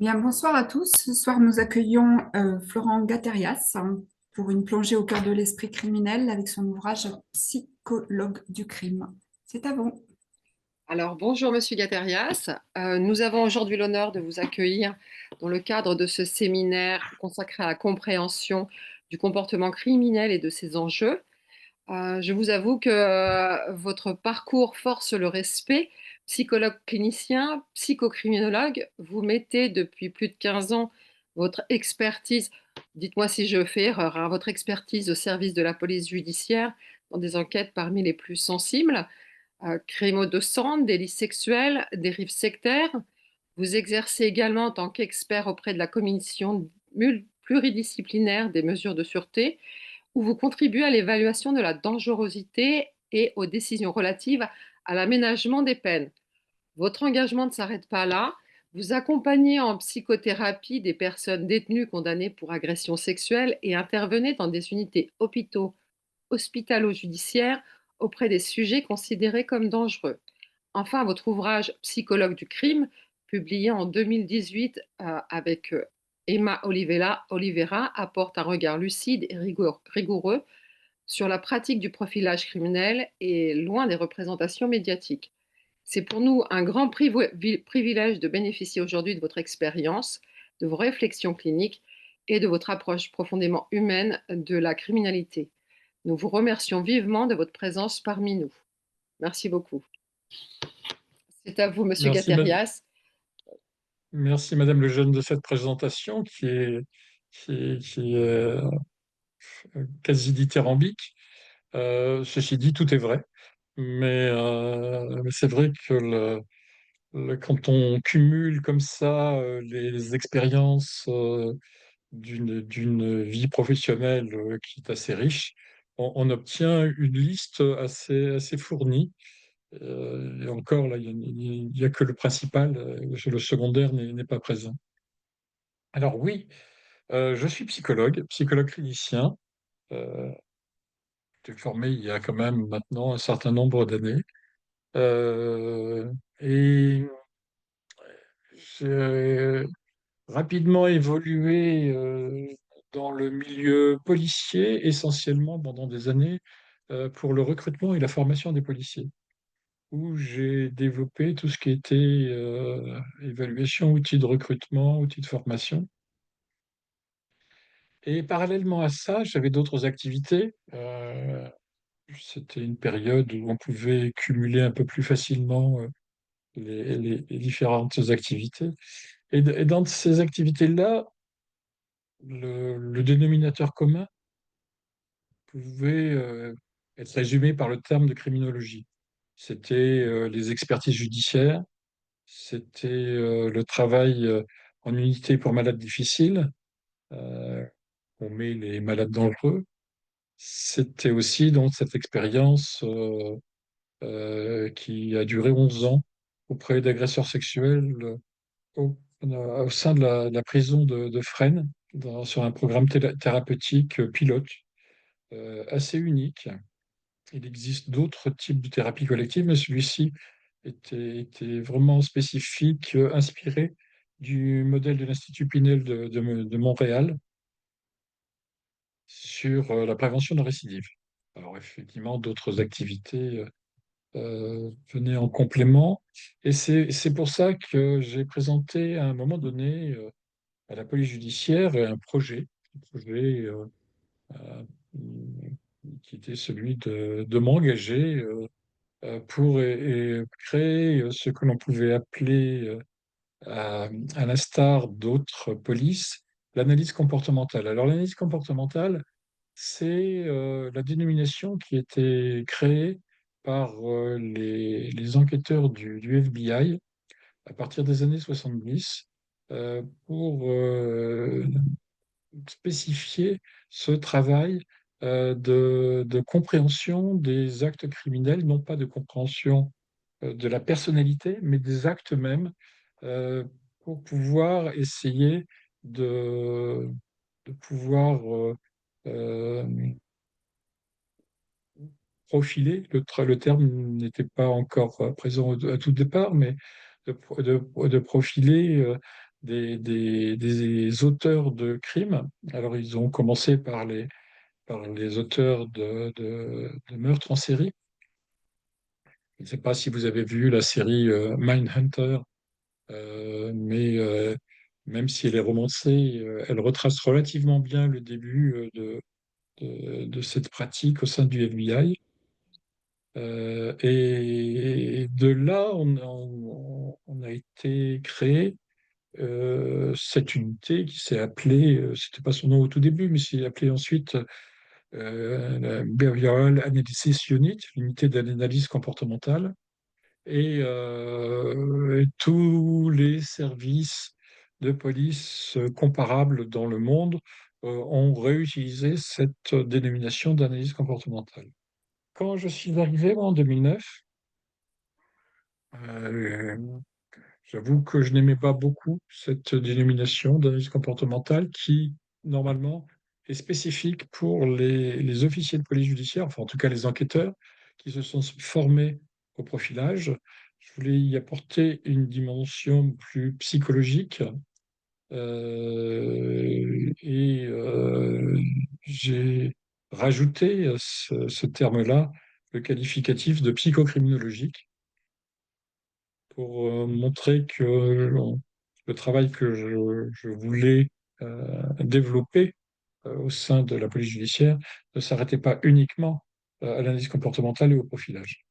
Eh bien, bonsoir à tous. Ce soir, nous accueillons Florent Gaterias pour une plongée au cœur de l'esprit criminel avec son ouvrage Psychologue du crime. C'est à vous. Alors, bonjour Monsieur Gaterias. Nous avons aujourd'hui l'honneur de vous accueillir dans le cadre de ce séminaire consacré à la compréhension du comportement criminel et de ses enjeux. Je vous avoue que votre parcours force le respect. Psychologue clinicien, psychocriminologue, vous mettez depuis plus de 15 ans votre expertise, dites-moi si je fais erreur, hein, votre expertise au service de la police judiciaire dans des enquêtes parmi les plus sensibles. Crimes de sang, délits sexuels, dérives sectaires. Vous exercez également en tant qu'expert auprès de la commission pluridisciplinaire des mesures de sûreté, où vous contribuez à l'évaluation de la dangerosité et aux décisions relatives à l'aménagement des peines. Votre engagement ne s'arrête pas là. Vous accompagnez en psychothérapie des personnes détenues condamnées pour agression sexuelle et intervenez dans des unités hôpitaux hospitalo-judiciaires auprès des sujets considérés comme dangereux. Enfin, votre ouvrage Psychologue du crime, publié en 2018 avec Emma Oliveira, apporte un regard lucide et rigoureux sur la pratique du profilage criminel et loin des représentations médiatiques. C'est pour nous un grand privilège de bénéficier aujourd'hui de votre expérience, de vos réflexions cliniques et de votre approche profondément humaine de la criminalité. Nous vous remercions vivement de votre présence parmi nous. Merci beaucoup. C'est à vous, Monsieur Merci, Gaterias. merci Madame Lejeune de cette présentation qui est quasi dithyrambique. Ceci dit, tout est vrai, mais c'est vrai que quand on cumule comme ça les expériences d'une vie professionnelle qui est assez riche, on obtient une liste assez fournie. Et encore, là, il y a que le principal, le secondaire n'est pas présent. Alors oui, je suis psychologue clinicien. Euh, J'étais formé il y a quand même maintenant un certain nombre d'années. Et j'ai rapidement évolué dans le milieu policier, essentiellement pendant des années, pour le recrutement et la formation des policiers, où j'ai développé tout ce qui était évaluation, outils de recrutement, outils de formation. Et parallèlement à ça, j'avais d'autres activités. C'était une période où on pouvait cumuler un peu plus facilement les différentes activités. Et dans ces activités-là, le dénominateur commun pouvait être résumé par le terme de criminologie. C'était les expertises judiciaires, c'était le travail en unité pour malades difficiles, euh, on met les malades dangereux. C'était aussi donc cette expérience qui a duré 11 ans auprès d'agresseurs sexuels au sein de la prison de Fresnes, sur un programme thérapeutique pilote assez unique. Il existe d'autres types de thérapie collective, mais celui-ci était vraiment spécifique, inspiré du modèle de l'Institut Pinel de Montréal sur la prévention de la récidive. Alors effectivement, d'autres activités venaient en complément. Et c'est pour ça que j'ai présenté à un moment donné à la police judiciaire un projet euh, qui était celui de m'engager pour créer ce que l'on pouvait appeler, à l'instar d'autres polices, l'analyse comportementale. Alors l'analyse comportementale, c'est la dénomination qui a été créée par les enquêteurs du FBI à partir des années 70 pour spécifier ce travail de compréhension des actes criminels, non pas de compréhension de la personnalité, mais des actes mêmes, euh, pour pouvoir essayer de, de pouvoir euh, profiler, le terme n'était pas encore présent à tout départ, mais de profiler des auteurs de crimes. Alors, ils ont commencé par les auteurs de meurtres en série. Je ne sais pas si vous avez vu la série Mindhunter, mais même si elle est romancée, elle retrace relativement bien le début de cette pratique au sein du FBI. Et de là, on a été créé cette unité qui s'est appelée, c'était pas son nom au tout début, mais s'est appelée ensuite la Behavioral Analysis Unit, l'unité d'analyse comportementale, et tous les services de police comparables dans le monde ont réutilisé cette dénomination d'analyse comportementale. Quand je suis arrivé moi, en 2009, euh, j'avoue que je n'aimais pas beaucoup cette dénomination d'analyse comportementale qui, normalement, est spécifique pour les officiers de police judiciaire, enfin en tout cas les enquêteurs qui se sont formés au profilage. Je voulais y apporter une dimension plus psychologique et j'ai rajouté ce terme-là, le qualificatif de psychocriminologique pour montrer que le travail que je voulais développer au sein de la police judiciaire ne s'arrêtait pas uniquement à l'analyse comportementale et au profilage,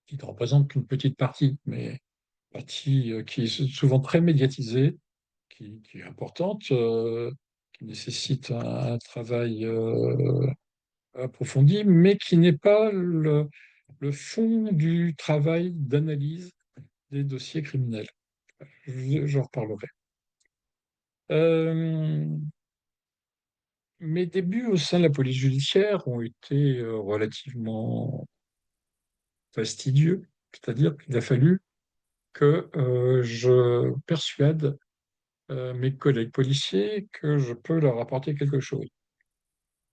qui ne représente qu'une petite partie, mais partie qui est souvent très médiatisée, qui est importante, qui nécessite un travail approfondi, mais qui n'est pas le fond du travail d'analyse des dossiers criminels. J'en reparlerai. Euh, Mes débuts au sein de la police judiciaire ont été relativement fastidieux, c'est-à-dire qu'il a fallu que je persuade mes collègues policiers que je peux leur apporter quelque chose.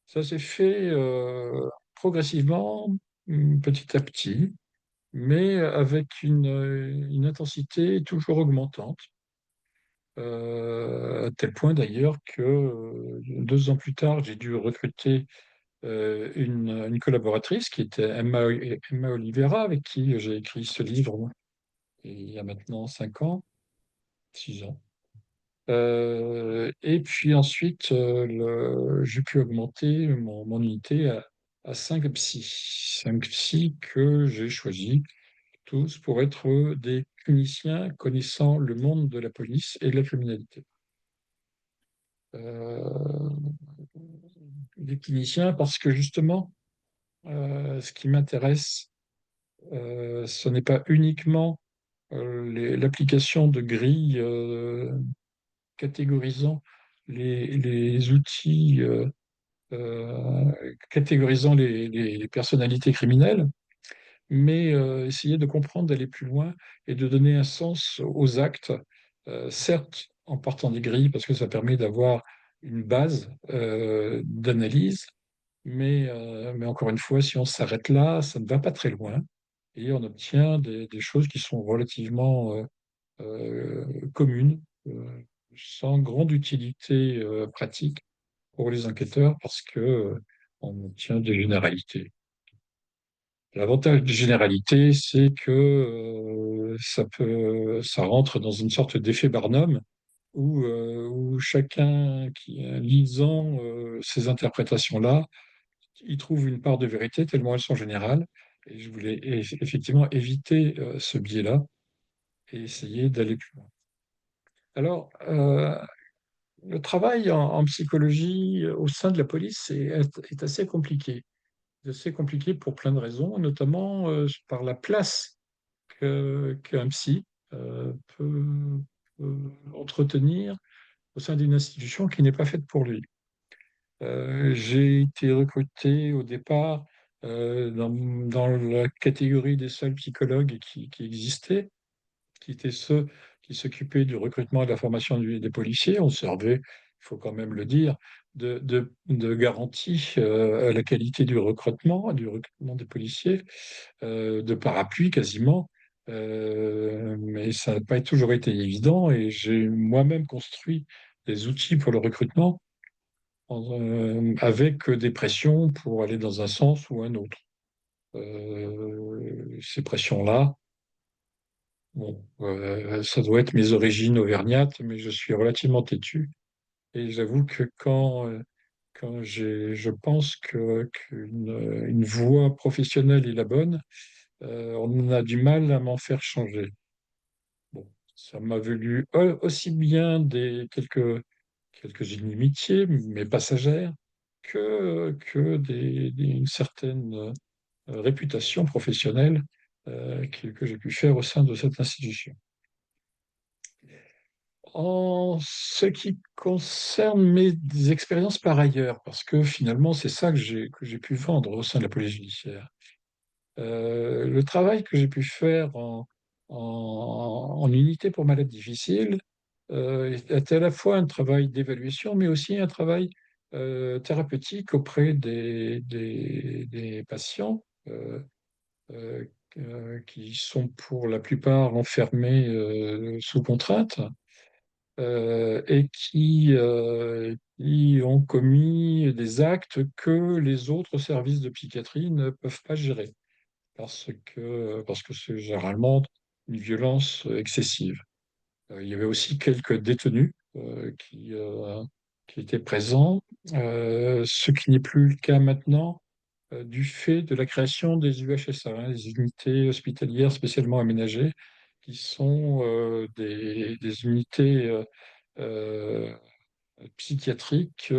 Ça s'est fait progressivement, petit à petit, mais avec une intensité toujours augmentante. À tel point d'ailleurs que 2 ans plus tard, j'ai dû recruter une collaboratrice qui était Emma Oliveira, avec qui j'ai écrit ce livre il y a maintenant 5 ans, 6 ans. Et puis ensuite, j'ai pu augmenter mon unité à 5 psys. 5 psys que j'ai choisis tous pour être des cliniciens connaissant le monde de la police et de la criminalité. Euh, des cliniciens parce que justement, ce qui m'intéresse, ce n'est pas uniquement l'application de grilles catégorisant les outils, catégorisant les personnalités criminelles, mais essayer de comprendre, d'aller plus loin et de donner un sens aux actes, certes en partant des grilles, parce que ça permet d'avoir une base d'analyse, mais encore une fois, si on s'arrête là, ça ne va pas très loin et on obtient des choses qui sont relativement communes, sans grande utilité pratique pour les enquêteurs parce que on obtient des généralités. L'avantage des généralités, c'est que ça rentre dans une sorte d'effet Barnum où chacun lisant ces interprétations-là, il trouve une part de vérité tellement elles sont générales. Et je voulais effectivement éviter ce biais-là et essayer d'aller plus loin. Alors, le travail en psychologie au sein de la police est assez compliqué. C'est assez compliqué pour plein de raisons, notamment par la place qu'un psy peut entretenir au sein d'une institution qui n'est pas faite pour lui. J'ai été recruté au départ dans la catégorie des seuls psychologues qui existaient, qui étaient ceux qui s'occupaient du recrutement et de la formation des policiers. On servait, il faut quand même le dire, de garantie à la qualité du recrutement des policiers, de parapluie quasiment. mais ça n'a pas toujours été évident et j'ai moi-même construit des outils pour le recrutement avec des pressions pour aller dans un sens ou un autre. Ces pressions-là, bon, ça doit être mes origines auvergnates, mais je suis relativement têtu. Et j'avoue que quand je pense qu'une voie professionnelle est la bonne, on a du mal à m'en faire changer. Bon, ça m'a valu aussi bien quelques inimitiés, mais passagères, que une certaine réputation professionnelle que j'ai pu faire au sein de cette institution. En ce qui concerne mes expériences par ailleurs, parce que finalement c'est ça que j'ai pu vendre au sein de la police judiciaire, le travail que j'ai pu faire en unité pour malades difficiles était à la fois un travail d'évaluation, mais aussi un travail thérapeutique auprès des patients euh, qui sont pour la plupart enfermés sous contrainte et qui ont commis des actes que les autres services de psychiatrie ne peuvent pas gérer parce que c'est généralement une violence excessive. Il y avait aussi quelques détenus qui étaient présents, ce qui n'est plus le cas maintenant du fait de la création des UHSA, hein, les unités hospitalières spécialement aménagées, qui sont des unités euh, psychiatriques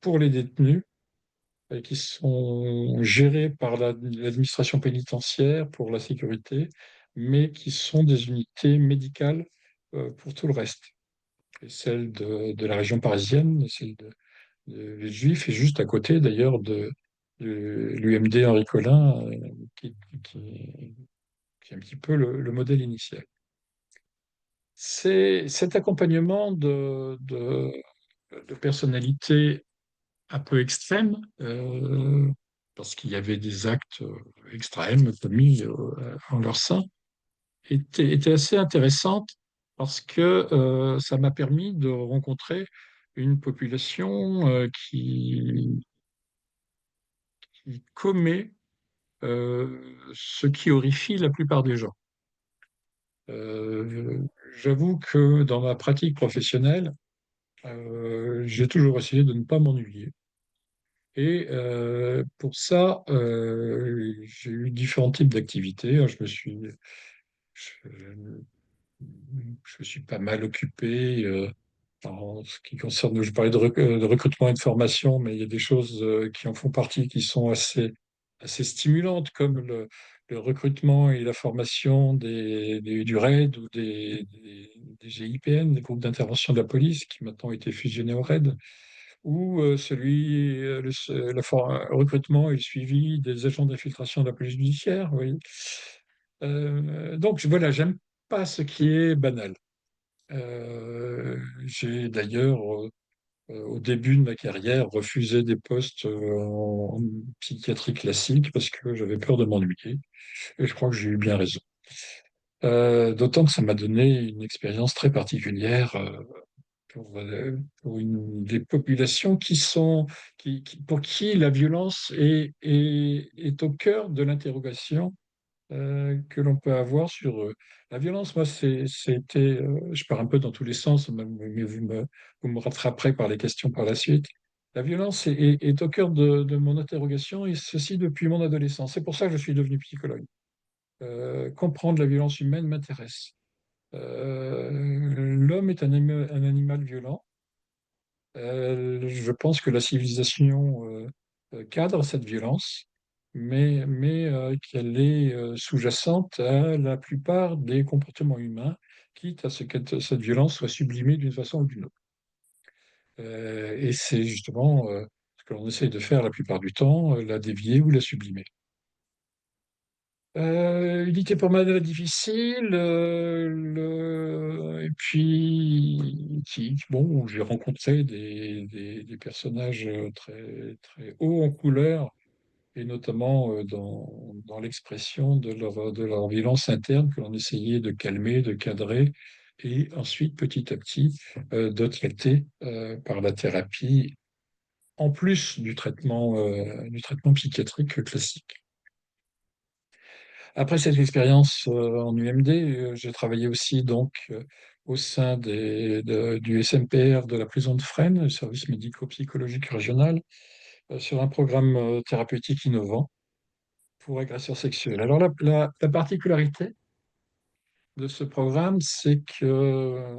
pour les détenus qui sont gérées par l'administration pénitentiaire pour la sécurité, mais qui sont des unités médicales pour tout le reste. Et celle de la région parisienne, celle de Juifs, est juste à côté d'ailleurs de l'UMD Henri Collin, qui, qui- qui est un petit peu le modèle initial. C'est cet accompagnement de personnalités un peu extrêmes, parce qu'il y avait des actes extrêmes commis en leur sein, était assez intéressante parce que ça m'a permis de rencontrer une population qui commet ce qui horrifie la plupart des gens. Euh, J'avoue que dans ma pratique professionnelle, j'ai toujours essayé de ne pas m'ennuyer. Et pour ça, j'ai eu différents types d'activités. Je, je me suis pas mal occupé en ce qui concerne, je parlais de recrutement et de formation, mais il y a des choses qui en font partie qui sont assez stimulantes, comme le recrutement et la formation du RAID ou des GIPN, des groupes d'intervention de la police, qui maintenant ont été fusionnés au RAID, ou recrutement et le suivi des agents d'infiltration de la police judiciaire. Oui. Donc voilà, j'aime pas ce qui est banal. J'ai d'ailleurs, au début de ma carrière, refusé des postes en psychiatrie classique parce que j'avais peur de m'ennuyer. Et je crois que j'ai eu bien raison. D'autant que ça m'a donné une expérience très particulière pour des populations pour qui la violence est au cœur de l'interrogation que l'on peut avoir sur eux. La violence, moi, je pars un peu dans tous les sens, mais vous me rattraperez par les questions par la suite. La violence est au cœur de mon interrogation, et ceci depuis mon adolescence. C'est pour ça que je suis devenu psychologue. Comprendre la violence humaine m'intéresse. L'homme est un animal violent. Je pense que la civilisation cadre cette violence, mais qu'elle est sous-jacente à la plupart des comportements humains, quitte à ce que cette violence soit sublimée d'une façon ou d'une autre. Et c'est justement ce que l'on essaye de faire la plupart du temps, la dévier ou la sublimer. Unité pour malade difficile, et puis bon, j'ai rencontré des personnages très, très hauts en couleur et notamment dans l'expression de leur violence interne que l'on essayait de calmer, de cadrer, et ensuite, petit à petit, de traiter par la thérapie, en plus du traitement psychiatrique classique. Après cette expérience en UMD, j'ai travaillé aussi donc au sein du SMPR de la prison de Fresnes, le service médico-psychologique régional, sur un programme thérapeutique innovant pour agresseurs sexuels. Alors la particularité de ce programme, c'est que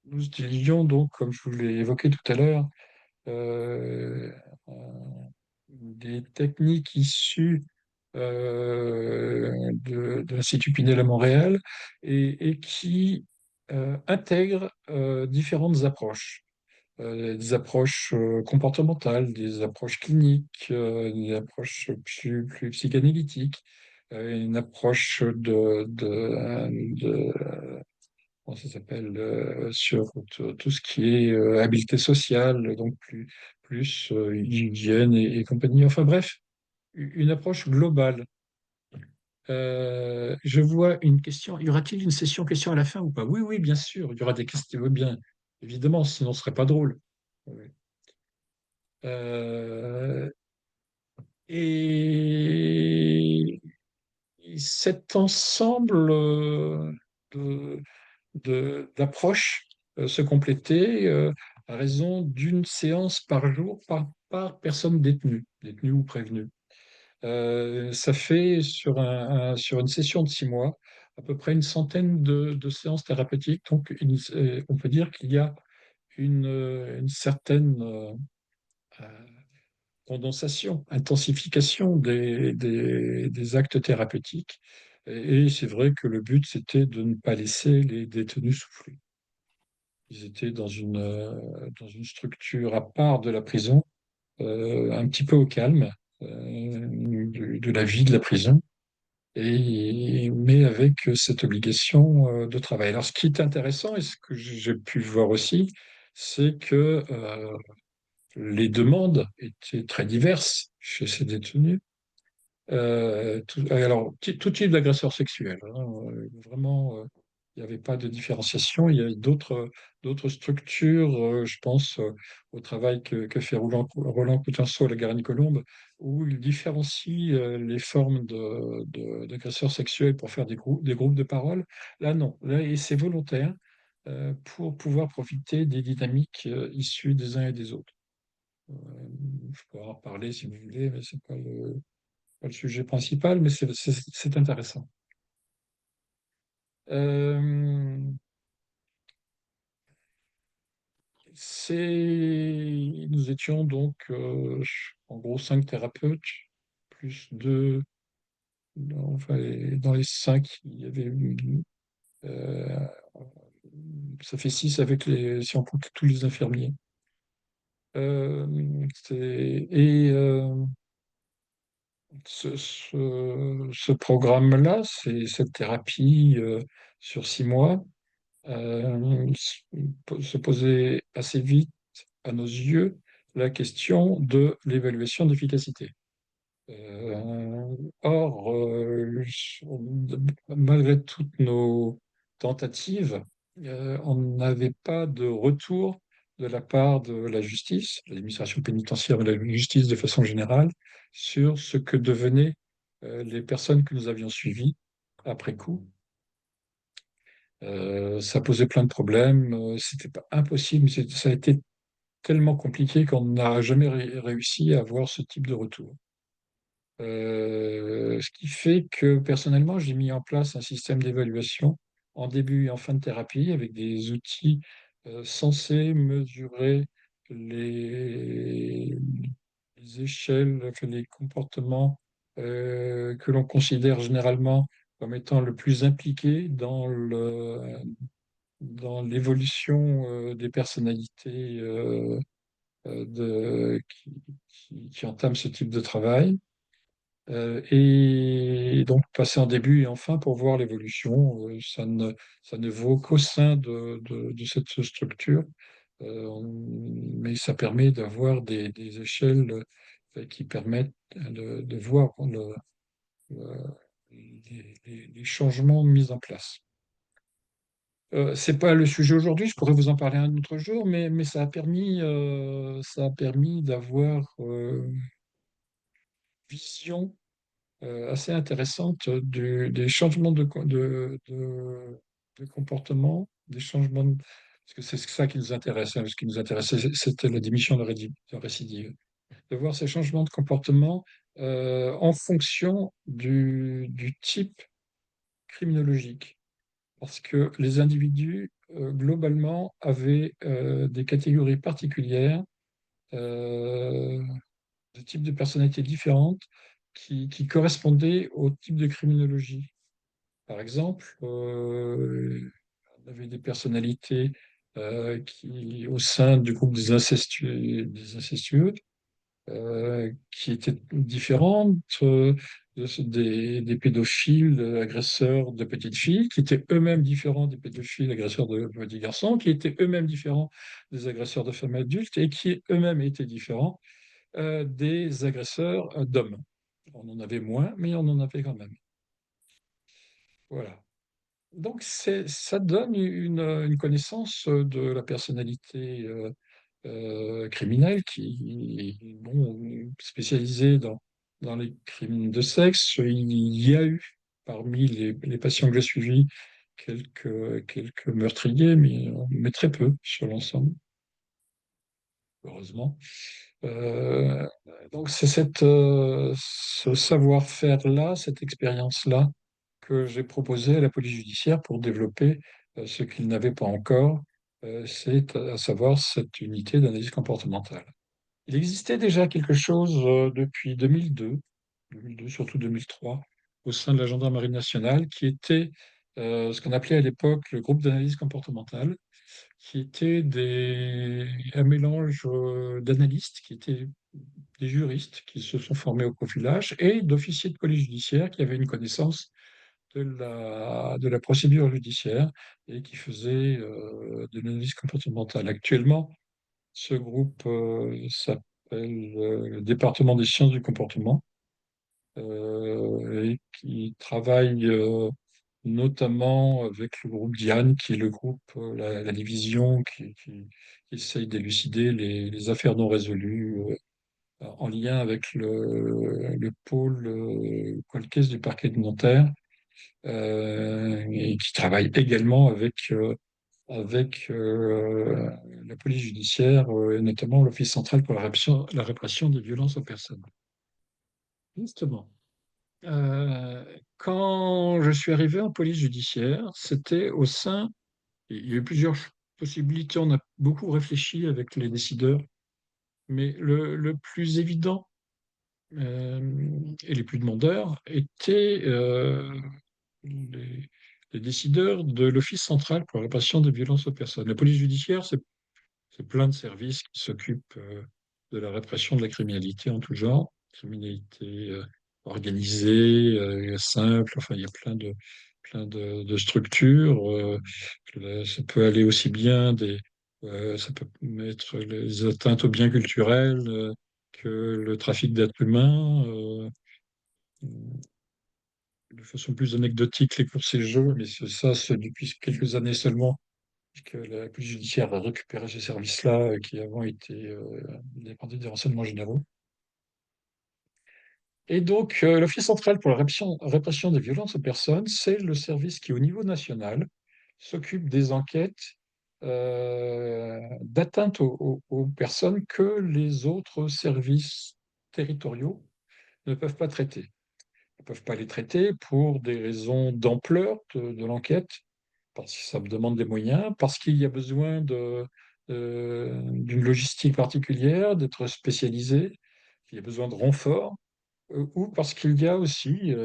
nous utilisions donc, comme je vous l'ai évoqué tout à l'heure, euh, euh, des techniques issues de l'Institut Pinel à Montréal et qui intègrent différentes approches. Des approches comportementales, des approches cliniques, des approches plus psychanalytiques, une approche comment ça s'appelle, sur tout ce qui est habileté sociale, donc plus hygiène et compagnie. Enfin bref, une approche globale. Je vois une question. Y aura-t-il une session questions à la fin ou pas? Oui, oui, bien sûr. Il y aura des questions. Oui, bien évidemment, sinon ce serait pas drôle. Oui. Euh, et cet ensemble de, d'approches se complétait à raison d'une séance par jour par personne détenue, détenue ou prévenue. Ça fait sur une session de 6 mois à peu près une centaine de séances thérapeutiques. Donc, on peut dire qu'il y a une certaine condensation, intensification des actes thérapeutiques. Et c'est vrai que le but, c'était de ne pas laisser les détenus souffler. Ils étaient dans une structure à part de la prison, un petit peu au calme de la vie de la prison, mais avec cette obligation de travail. Alors, ce qui est intéressant, et ce que j'ai pu voir aussi, c'est que les demandes étaient très diverses chez ces détenus. Alors, tout type d'agresseur sexuel, hein, vraiment, il n'y avait pas de différenciation. Il y a d'autres structures, je pense au travail que fait Roland Coutenceau à la Garenne-Colombe, où il différencie les formes d'agresseurs sexuels pour faire des groupes de parole. Là, non. Là, et c'est volontaire pour pouvoir profiter des dynamiques issues des uns et des autres. Je peux en parler si vous voulez, mais c'est pas le sujet principal, mais c'est intéressant. Euh, Nous étions donc en gros 5 thérapeutes, plus deux, enfin, dans les 5, il y avait euh, ça fait 6 si on compte tous les infirmiers. Et ce programme-là, c'est cette thérapie sur 6 mois, euh, se posait assez vite à nos yeux la question de l'évaluation d'efficacité. Or, malgré toutes nos tentatives, on n'avait pas de retour de la part de la justice, de l'administration pénitentiaire, de la justice de façon générale, sur ce que devenaient les personnes que nous avions suivies après coup. Ça posait plein de problèmes, c'était pas impossible, mais ça a été tellement compliqué qu'on n'a jamais réussi à avoir ce type de retour. Ce qui fait que personnellement, j'ai mis en place un système d'évaluation en début et en fin de thérapie avec des outils censés mesurer les, les échelles, enfin, les comportements que l'on considère généralement comme étant le plus impliqués dans l'évolution des personnalités qui entament ce type de travail. Et donc passer en début et en fin pour voir l'évolution. Ça ne vaut qu'au sein de cette structure, mais ça permet d'avoir des échelles qui permettent de voir les changements mis en place. C'est pas le sujet aujourd'hui, je pourrais vous en parler un autre jour, mais ça a permis d'avoir une vision assez intéressante des changements de comportement, des changements, parce que c'est ça qui nous intéresse, hein. Ce qui nous intéressait, c'était la diminution de récidive. De voir ces changements de comportement en fonction du type criminologique. Parce que les individus, globalement, avaient des catégories particulières, euh, de types de personnalités différentes qui correspondaient au type de criminologie. Par exemple, on avait des personnalités au sein du groupe des incestueux qui étaient différentes des pédophiles agresseurs de petites filles, qui étaient eux-mêmes différents des pédophiles agresseurs de petits garçons, qui étaient eux-mêmes différents des agresseurs de femmes adultes et qui eux-mêmes étaient différents des agresseurs d'hommes. On en avait moins, mais on en avait quand même. Voilà. Donc, ça donne une connaissance de la personnalité criminelle qui est bon, spécialisée dans les crimes de sexe. Il y a eu, parmi les patients que j'ai suivis, quelques meurtriers, mais très peu sur l'ensemble, heureusement. Euh, donc, c'est ce savoir-faire-là, cette expérience-là que j'ai proposé à la police judiciaire pour développer ce qu'ils n'avaient pas encore, c'est à savoir cette unité d'analyse comportementale. Il existait déjà quelque chose depuis 2002, surtout 2003, au sein de la gendarmerie nationale, qui était ce qu'on appelait à l'époque le groupe d'analyse comportementale, qui était un mélange d'analystes, qui étaient des juristes qui se sont formés au profilage, et d'officiers de police judiciaire qui avaient une connaissance de la procédure judiciaire et qui faisait de l'analyse comportementale. Actuellement, ce groupe s'appelle le département des sciences du comportement et qui travaille notamment avec le groupe Diane, qui est le groupe, la division qui essaye d'élucider les affaires non résolues en lien avec le pôle cold case du parquet de Nanterre et qui travaille également avec la police judiciaire, et notamment l'Office central pour la répression des violences aux personnes. Justement, quand je suis arrivé en police judiciaire, c'était il y a eu plusieurs possibilités, on a beaucoup réfléchi avec les décideurs, mais le plus évident et les plus demandeurs étaient les, les décideurs de l'Office central pour la répression des violences aux personnes. La police judiciaire, c'est plein de services qui s'occupent de la répression de la criminalité en tout genre, criminalité organisée, simple, enfin il y a plein de structures. Ça peut aller aussi bien ça peut mettre les atteintes aux biens culturels que le trafic d'êtres humains. De façon plus anecdotique, les courses et jeux, mais c'est depuis quelques années seulement que la police judiciaire a récupéré ces services-là qui avant étaient dépendaient des renseignements généraux. Et donc, l'Office central pour la répression des violences aux personnes, c'est le service qui, au niveau national, s'occupe des enquêtes d'atteinte aux personnes que les autres services territoriaux ne peuvent pas traiter. Ils ne peuvent pas les traiter pour des raisons d'ampleur de l'enquête, parce que ça me demande des moyens, parce qu'il y a besoin d'une logistique particulière, d'être spécialisé, qu'il y a besoin de renforts, ou parce qu'il y a aussi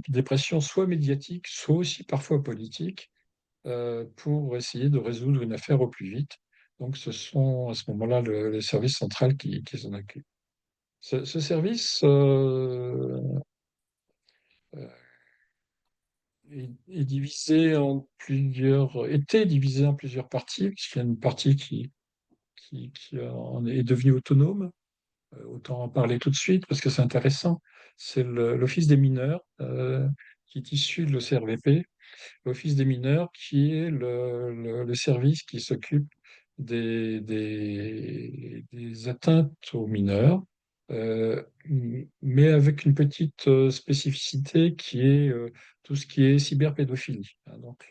des pressions soit médiatiques, soit aussi parfois politiques, pour essayer de résoudre une affaire au plus vite. Donc ce sont à ce moment-là le service central qui s'en occupe. Ce service était divisé en plusieurs parties, puisqu'il y a une partie qui en est devenue autonome, autant en parler tout de suite parce que c'est intéressant. C'est l'Office des mineurs qui est issu de l'OCRVP, l'Office des mineurs qui est le service qui s'occupe des atteintes aux mineurs, euh, mais avec une petite spécificité qui est tout ce qui est cyberpédophilie, hein, donc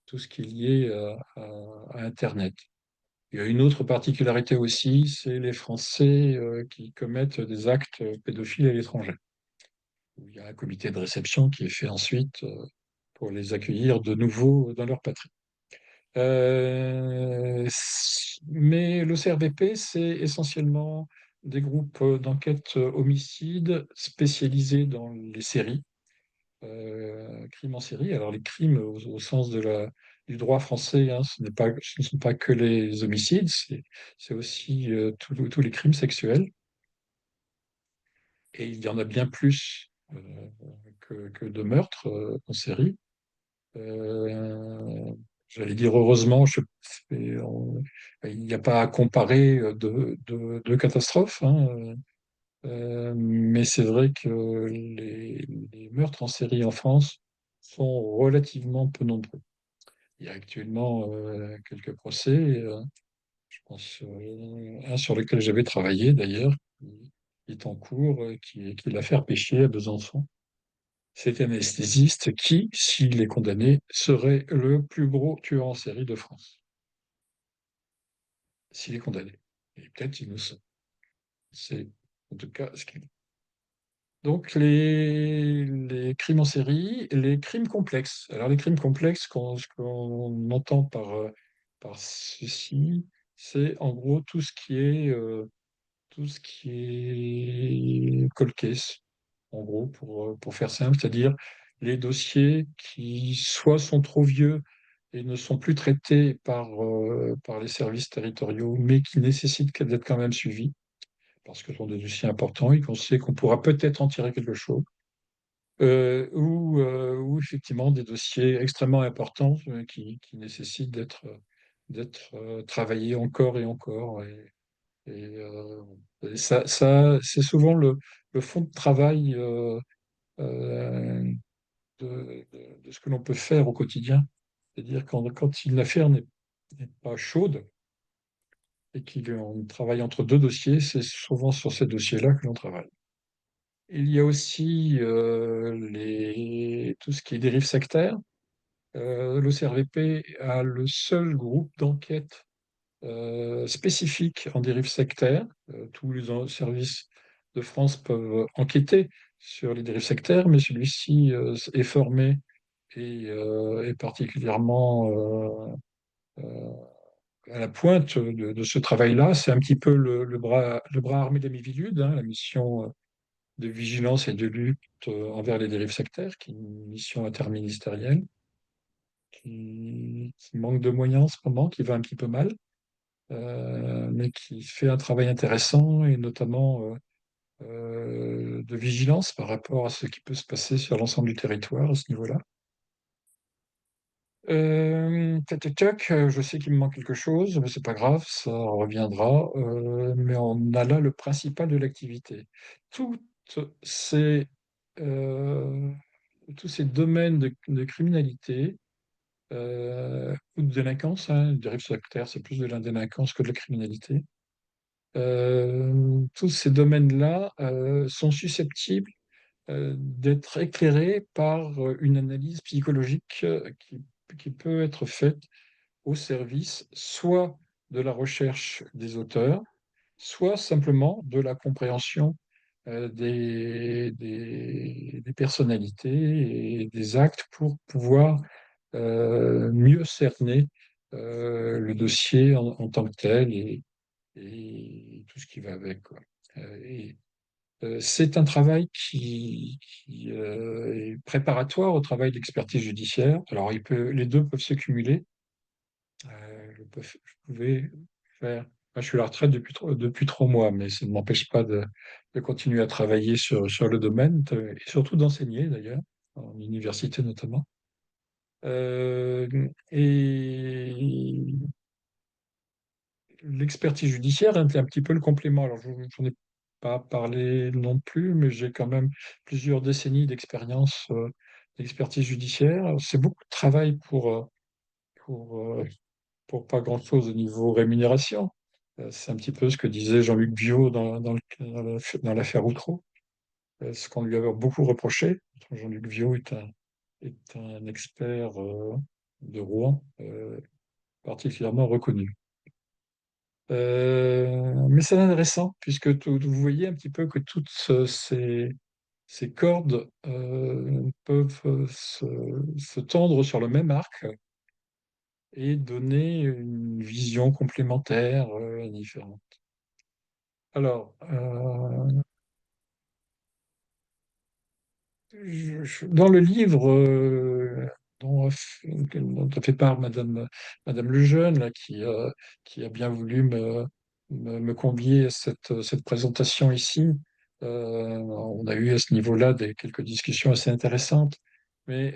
tout ce qui est lié à Internet. Il y a une autre particularité aussi, c'est les Français qui commettent des actes pédophiles à l'étranger. Il y a un comité de réception qui est fait ensuite pour les accueillir de nouveau dans leur patrie. Mais le CRVP, c'est essentiellement des groupes d'enquête homicide spécialisés dans les séries, crimes en série. Alors les crimes au sens du droit français, hein, ce ne sont pas que les homicides, c'est aussi tous les crimes sexuels. Et il y en a bien plus que de meurtres en série. Euh, J'allais dire heureusement, il n'y a pas à comparer de catastrophes, hein, mais c'est vrai que les meurtres en série en France sont relativement peu nombreux. Il y a actuellement quelques procès, je pense un sur lequel j'avais travaillé d'ailleurs, qui est en cours, qui est l'affaire Péchier à Besançon. C'est un anesthésiste qui, s'il est condamné, serait le plus gros tueur en série de France. S'il est condamné. Et peut-être innocent. C'est en tout cas ce qu'il dit. Donc les crimes en série, les crimes complexes. Alors les crimes complexes, ce qu'on entend par ceci, c'est en gros tout ce qui est cold case, en gros, pour faire simple, c'est-à-dire les dossiers qui soit sont trop vieux et ne sont plus traités par les services territoriaux, mais qui nécessitent d'être quand même suivis, parce que ce sont des dossiers importants et qu'on sait qu'on pourra peut-être en tirer quelque chose, ou effectivement des dossiers extrêmement importants qui nécessitent d'être travaillés encore et encore. Et c'est souvent le fond de travail euh, de ce que l'on peut faire au quotidien. C'est-à-dire quand une affaire n'est pas chaude et qu'on travaille entre deux dossiers, c'est souvent sur ces dossiers-là que l'on travaille. Il y a aussi tout ce qui est dérive sectaire. L'OCRVP a le seul groupe d'enquête spécifique en dérive sectaire. Tous les services de France peuvent enquêter sur les dérives sectaires, mais celui-ci est formé et est particulièrement euh, à la pointe de ce travail-là. C'est un petit peu le bras armé des Miviludes, hein, la mission de vigilance et de lutte envers les dérives sectaires, qui est une mission interministérielle, qui manque de moyens en ce moment, qui va un petit peu mal, mais qui fait un travail intéressant et notamment de vigilance par rapport à ce qui peut se passer sur l'ensemble du territoire à ce niveau-là. Tac, tac, tac, je sais qu'il me manque quelque chose, mais c'est pas grave, ça reviendra. Mais on a là le principal de l'activité. Toutes ces, euh, tous ces domaines de criminalité ou de délinquance, hein, dérive sectaire, c'est plus de la délinquance que de la criminalité. Tous ces domaines-là sont susceptibles d'être éclairés par une analyse psychologique qui peut être faite au service soit de la recherche des auteurs, soit simplement de la compréhension des personnalités et des actes pour pouvoir mieux cerner le dossier en tant que tel et tout ce qui va avec, quoi. C'est un travail qui est préparatoire au travail d'expertise judiciaire. Alors, les deux peuvent se cumuler. Je pouvais faire. Moi, je suis à la retraite depuis 3 mois, mais ça ne m'empêche pas de continuer à travailler sur le domaine et surtout d'enseigner d'ailleurs, en université notamment. Et l'expertise judiciaire est un petit peu le complément. Alors, j'en ai pas parler non plus, mais j'ai quand même plusieurs décennies d'expérience, d'expertise judiciaire. C'est beaucoup de travail pour, euh, pour pas grand-chose au niveau rémunération. C'est un petit peu ce que disait Jean-Luc Biot dans l'affaire Outreau, ce qu'on lui avait beaucoup reproché. Jean-Luc Biot est un expert de Rouen, particulièrement reconnu. Mais c'est intéressant, puisque vous voyez un petit peu que toutes ces cordes peuvent se tendre sur le même arc et donner une vision complémentaire, différente. Alors, dans le livre dont a fait part Madame Lejeune, là, qui a bien voulu me convier à cette présentation ici, on a eu à ce niveau-là quelques discussions assez intéressantes. Mais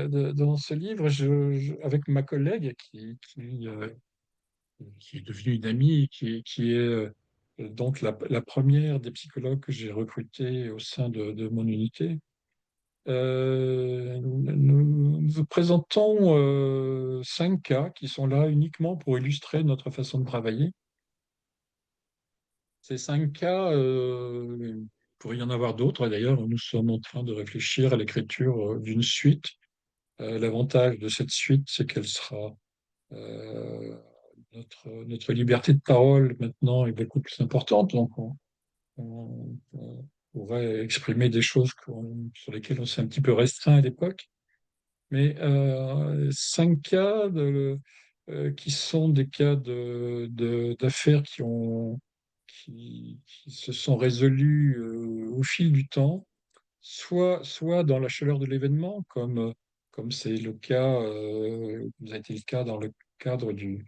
dans ce livre, avec ma collègue qui est devenue une amie, qui est donc la première des psychologues que j'ai recrutée au sein de mon unité, nous présentons 5 cas qui sont là uniquement pour illustrer notre façon de travailler. Ces 5 cas, il pourrait y en avoir d'autres. D'ailleurs, nous sommes en train de réfléchir à l'écriture d'une suite. L'avantage de cette suite, c'est qu'elle sera notre liberté de parole maintenant est beaucoup plus importante. Donc, on pourrait exprimer des choses sur lesquelles on s'est un petit peu restreint à l'époque. Mais 5 cas qui sont des cas d'affaires qui se sont résolus au fil du temps, soit dans la chaleur de l'événement, comme c'est le cas, vous a été le cas dans le cadre du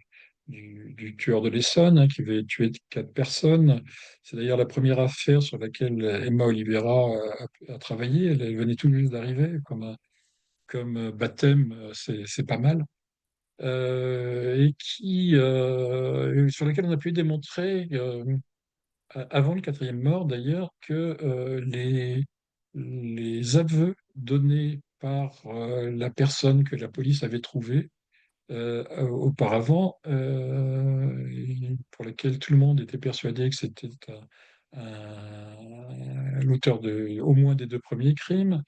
tueur de l'Essonne, hein, qui avait tué 4 personnes. C'est d'ailleurs la première affaire sur laquelle Emma Oliveira a travaillé. Elle venait tout juste d'arriver comme baptême, c'est pas mal. Et sur laquelle on a pu démontrer, avant le quatrième mort d'ailleurs, que les aveux donnés par la personne que la police avait trouvée auparavant, et pour lesquels tout le monde était persuadé que c'était l'auteur au moins des 2 premiers crimes,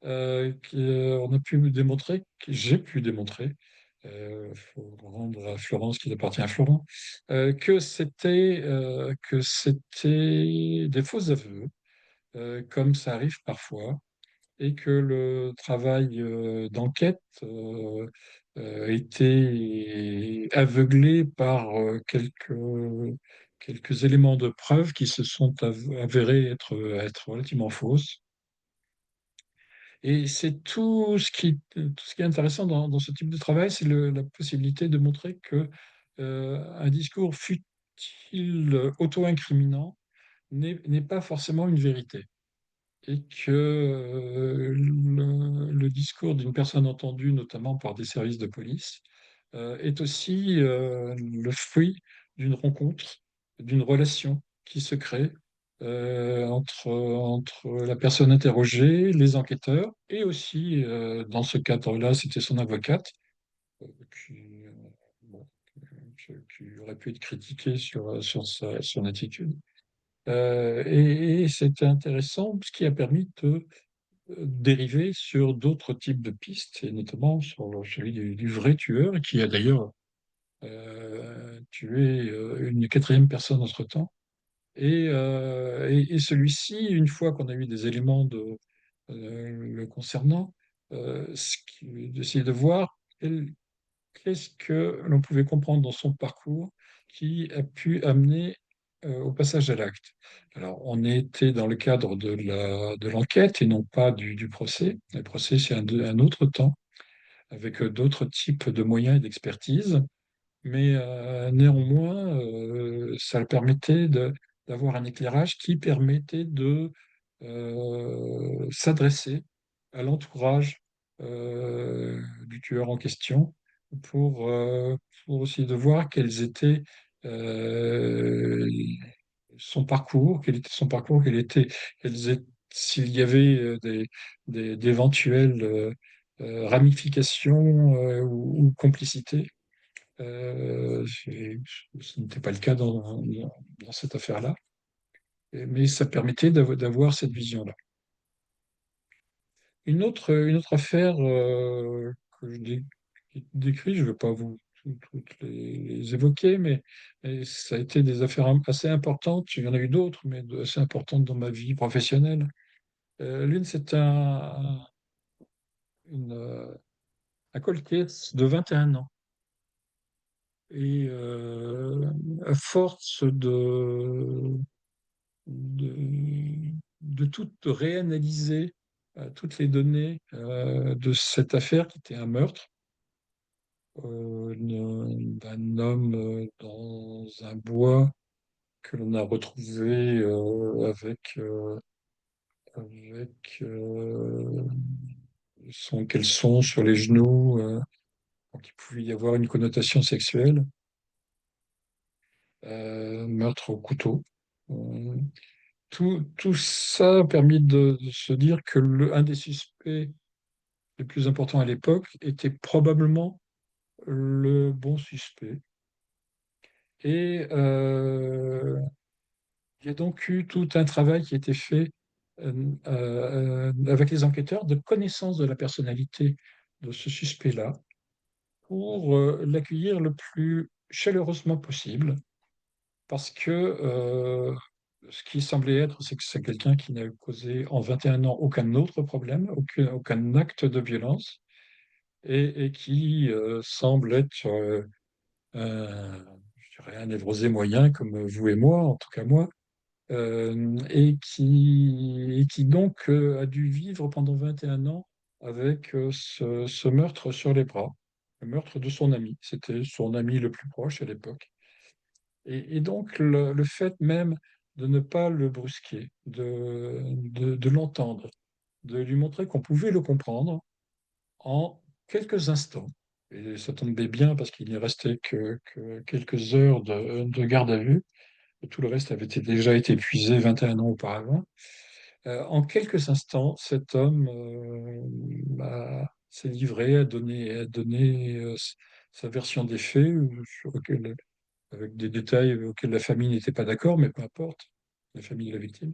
on a pu démontrer, que j'ai pu démontrer, faut rendre à Florence ce qui appartient à Florent, que c'était des faux aveux, comme ça arrive parfois, et que le travail d'enquête était aveuglé par quelques éléments de preuve qui se sont avérés être relativement fausses. Et c'est tout ce qui est intéressant dans ce type de travail, c'est la possibilité de montrer que un discours, fût-il auto-incriminant, n'est pas forcément une vérité, et que le discours d'une personne entendue, notamment par des services de police, est aussi le fruit d'une rencontre, d'une relation qui se crée entre la personne interrogée, les enquêteurs, et aussi, dans ce cadre-là, c'était son avocate, qui, bon, qui aurait pu être critiquée sur son attitude. Et c'était intéressant, ce qui a permis de dériver sur d'autres types de pistes, et notamment sur celui du vrai tueur, qui a d'ailleurs tué une quatrième personne entre-temps. Et celui-ci, une fois qu'on a eu des éléments le concernant, d'essayer de voir qu'est-ce que l'on pouvait comprendre dans son parcours qui a pu amener au passage à l'acte. Alors, on était dans le cadre de l'enquête et non pas du procès. Le procès, c'est un autre temps, avec d'autres types de moyens et d'expertise. Mais néanmoins, ça le permettait d'avoir un éclairage qui permettait de s'adresser à l'entourage du tueur en question pour, pour essayer de voir quelles étaient euh, son parcours, quel était son parcours, s'il y avait d'éventuelles ramifications ou complicités. Ce n'était pas le cas dans cette affaire-là, mais ça permettait d'avoir cette vision-là. Une autre affaire que décris, je ne vais pas toutes les évoquer, mais ça a été des affaires assez importantes. Il y en a eu d'autres, mais assez importantes dans ma vie professionnelle. L'une, c'est une, euh, un cold case de 21 ans. Et à force de tout réanalyser, toutes les données de cette affaire qui était un meurtre d'un homme dans un bois que l'on a retrouvé avec son caleçon sur les genoux, donc il pouvait y avoir une connotation sexuelle, meurtre au couteau. Euh, tout ça a permis de se dire que un des suspects les plus importants à l'époque était probablement le bon suspect. Et il y a donc eu tout un travail qui a été fait avec les enquêteurs de connaissance de la personnalité de ce suspect-là pour l'accueillir le plus chaleureusement possible parce que ce qui semblait être, c'est que c'est quelqu'un qui n'a causé en 21 ans aucun autre problème, aucun acte de violence, et qui semble être, je dirais, un névrosé moyen, comme vous et moi, en tout cas moi, et qui donc a dû vivre pendant 21 ans avec ce meurtre sur les bras, le meurtre de son ami. C'était son ami le plus proche à l'époque. Et donc, le fait même de ne pas le brusquer, de l'entendre, de lui montrer qu'on pouvait le comprendre en quelques instants. Et ça tombait bien parce qu'il n'y restait que quelques heures de garde à vue. Et tout le reste avait déjà été épuisé 21 ans auparavant. En quelques instants, cet homme s'est livré à donner sa version des faits, avec des détails auxquels la famille n'était pas d'accord, mais peu importe, la famille de la victime.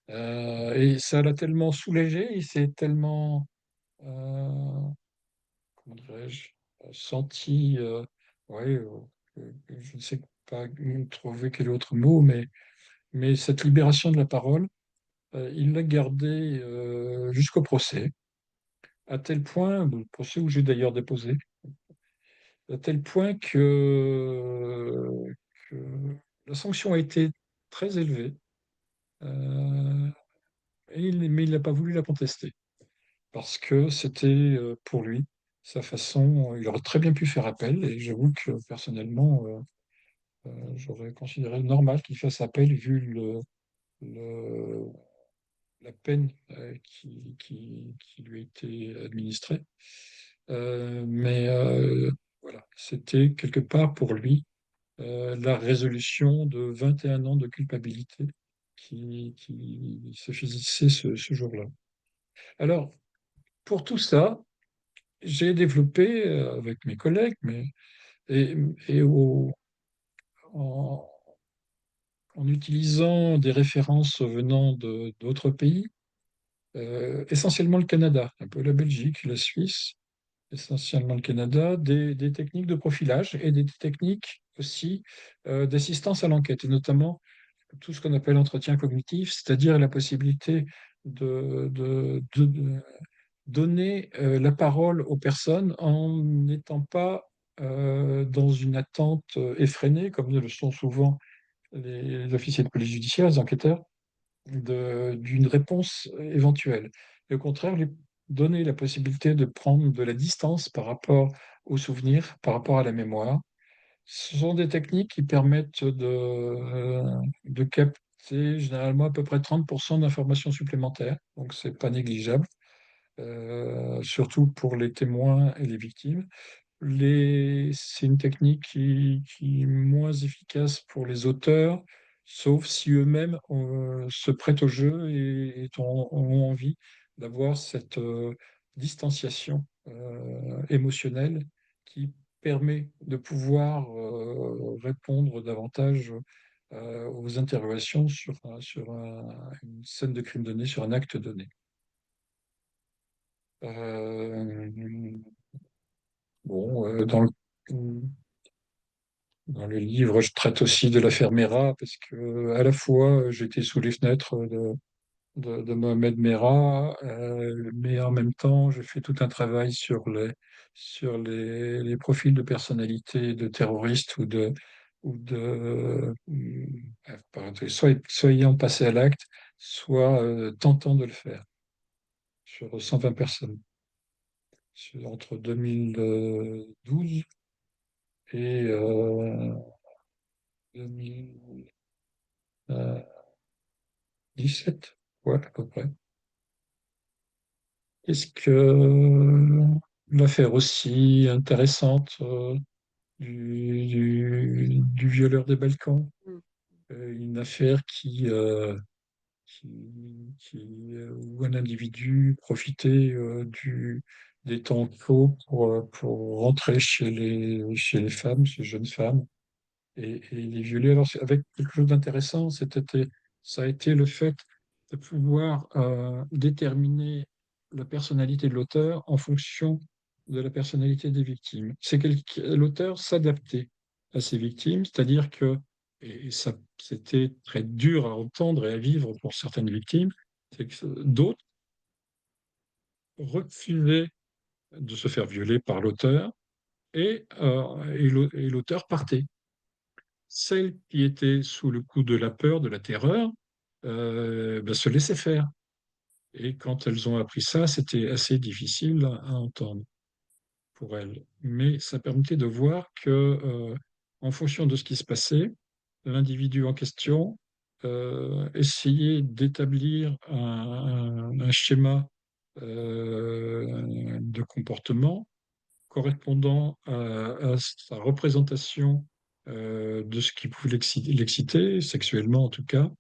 Et ça l'a tellement soulagé, il s'est tellement, comment dirais-je, senti, ouais, je ne sais pas trouver quel autre mot, mais cette libération de la parole, il l'a gardée jusqu'au procès, à tel point, le procès où j'ai d'ailleurs déposé, à tel point que la sanction a été très élevée. Euh, mais il n'a pas voulu la contester parce que c'était pour lui sa façon. Il aurait très bien pu faire appel et j'avoue que personnellement, j'aurais considéré normal qu'il fasse appel vu le- la peine qui lui a été administrée. Mais voilà, c'était quelque part pour lui la résolution de 21 ans de culpabilité qui se saisissait ce jour-là. Alors, pour tout ça, j'ai développé avec mes collègues et, et en, en utilisant des références venant d'autres pays, essentiellement le Canada, un peu la Belgique, la Suisse, essentiellement le Canada, des techniques de profilage et des techniques aussi d'assistance à l'enquête, et notamment tout ce qu'on appelle entretien cognitif, c'est-à-dire la possibilité de donner la parole aux personnes en n'étant pas dans une attente effrénée, comme le sont souvent les officiers de police judiciaire, les enquêteurs, d'une réponse éventuelle. Et au contraire, lui donner la possibilité de prendre de la distance par rapport aux souvenirs, par rapport à la mémoire. Ce sont des techniques qui permettent de capter généralement à peu près 30% d'informations supplémentaires, donc c'est pas négligeable, surtout pour les témoins et les victimes. c'est une technique qui est moins efficace pour les auteurs, sauf si eux-mêmes se prêtent au jeu et ont envie d'avoir cette distanciation émotionnelle qui permet de pouvoir répondre davantage aux interrogations une scène de crime donné, sur un acte donné. Euh, bon, dans le livre, je traite aussi de l'affaire Merah, parce que à la fois j'étais sous les fenêtres de Mohamed Merah, mais en même temps, j'ai fait tout un travail sur les profils de personnalités de terroristes pardon, soit ayant passé à l'acte, soit tentant de le faire, sur 120 personnes, entre 2012 et 2017, ouais, à peu près. Est-ce que l'affaire aussi intéressante du violeur des Balkans, Mm. une affaire où un individu profitait des temps chauds pour rentrer chez les femmes, ces jeunes femmes, et les violer. Alors, avec quelque chose d'intéressant, ça a été le fait de pouvoir déterminer la personnalité de l'auteur en fonction de la personnalité des victimes. L'auteur s'adaptait à ses victimes, c'est-à-dire que, et ça, c'était très dur à entendre et à vivre pour certaines victimes, c'est que d'autres refusaient de se faire violer par l'auteur et l'auteur partait. Celles qui étaient sous le coup de la peur, de la terreur, ben, se laissaient faire. Et quand elles ont appris ça, c'était assez difficile à entendre pour elles. Mais ça permettait de voir que, en fonction de ce qui se passait, l'individu en question essayait d'établir un schéma de comportement correspondant à sa représentation de ce qui pouvait l'exciter, sexuellement en tout cas.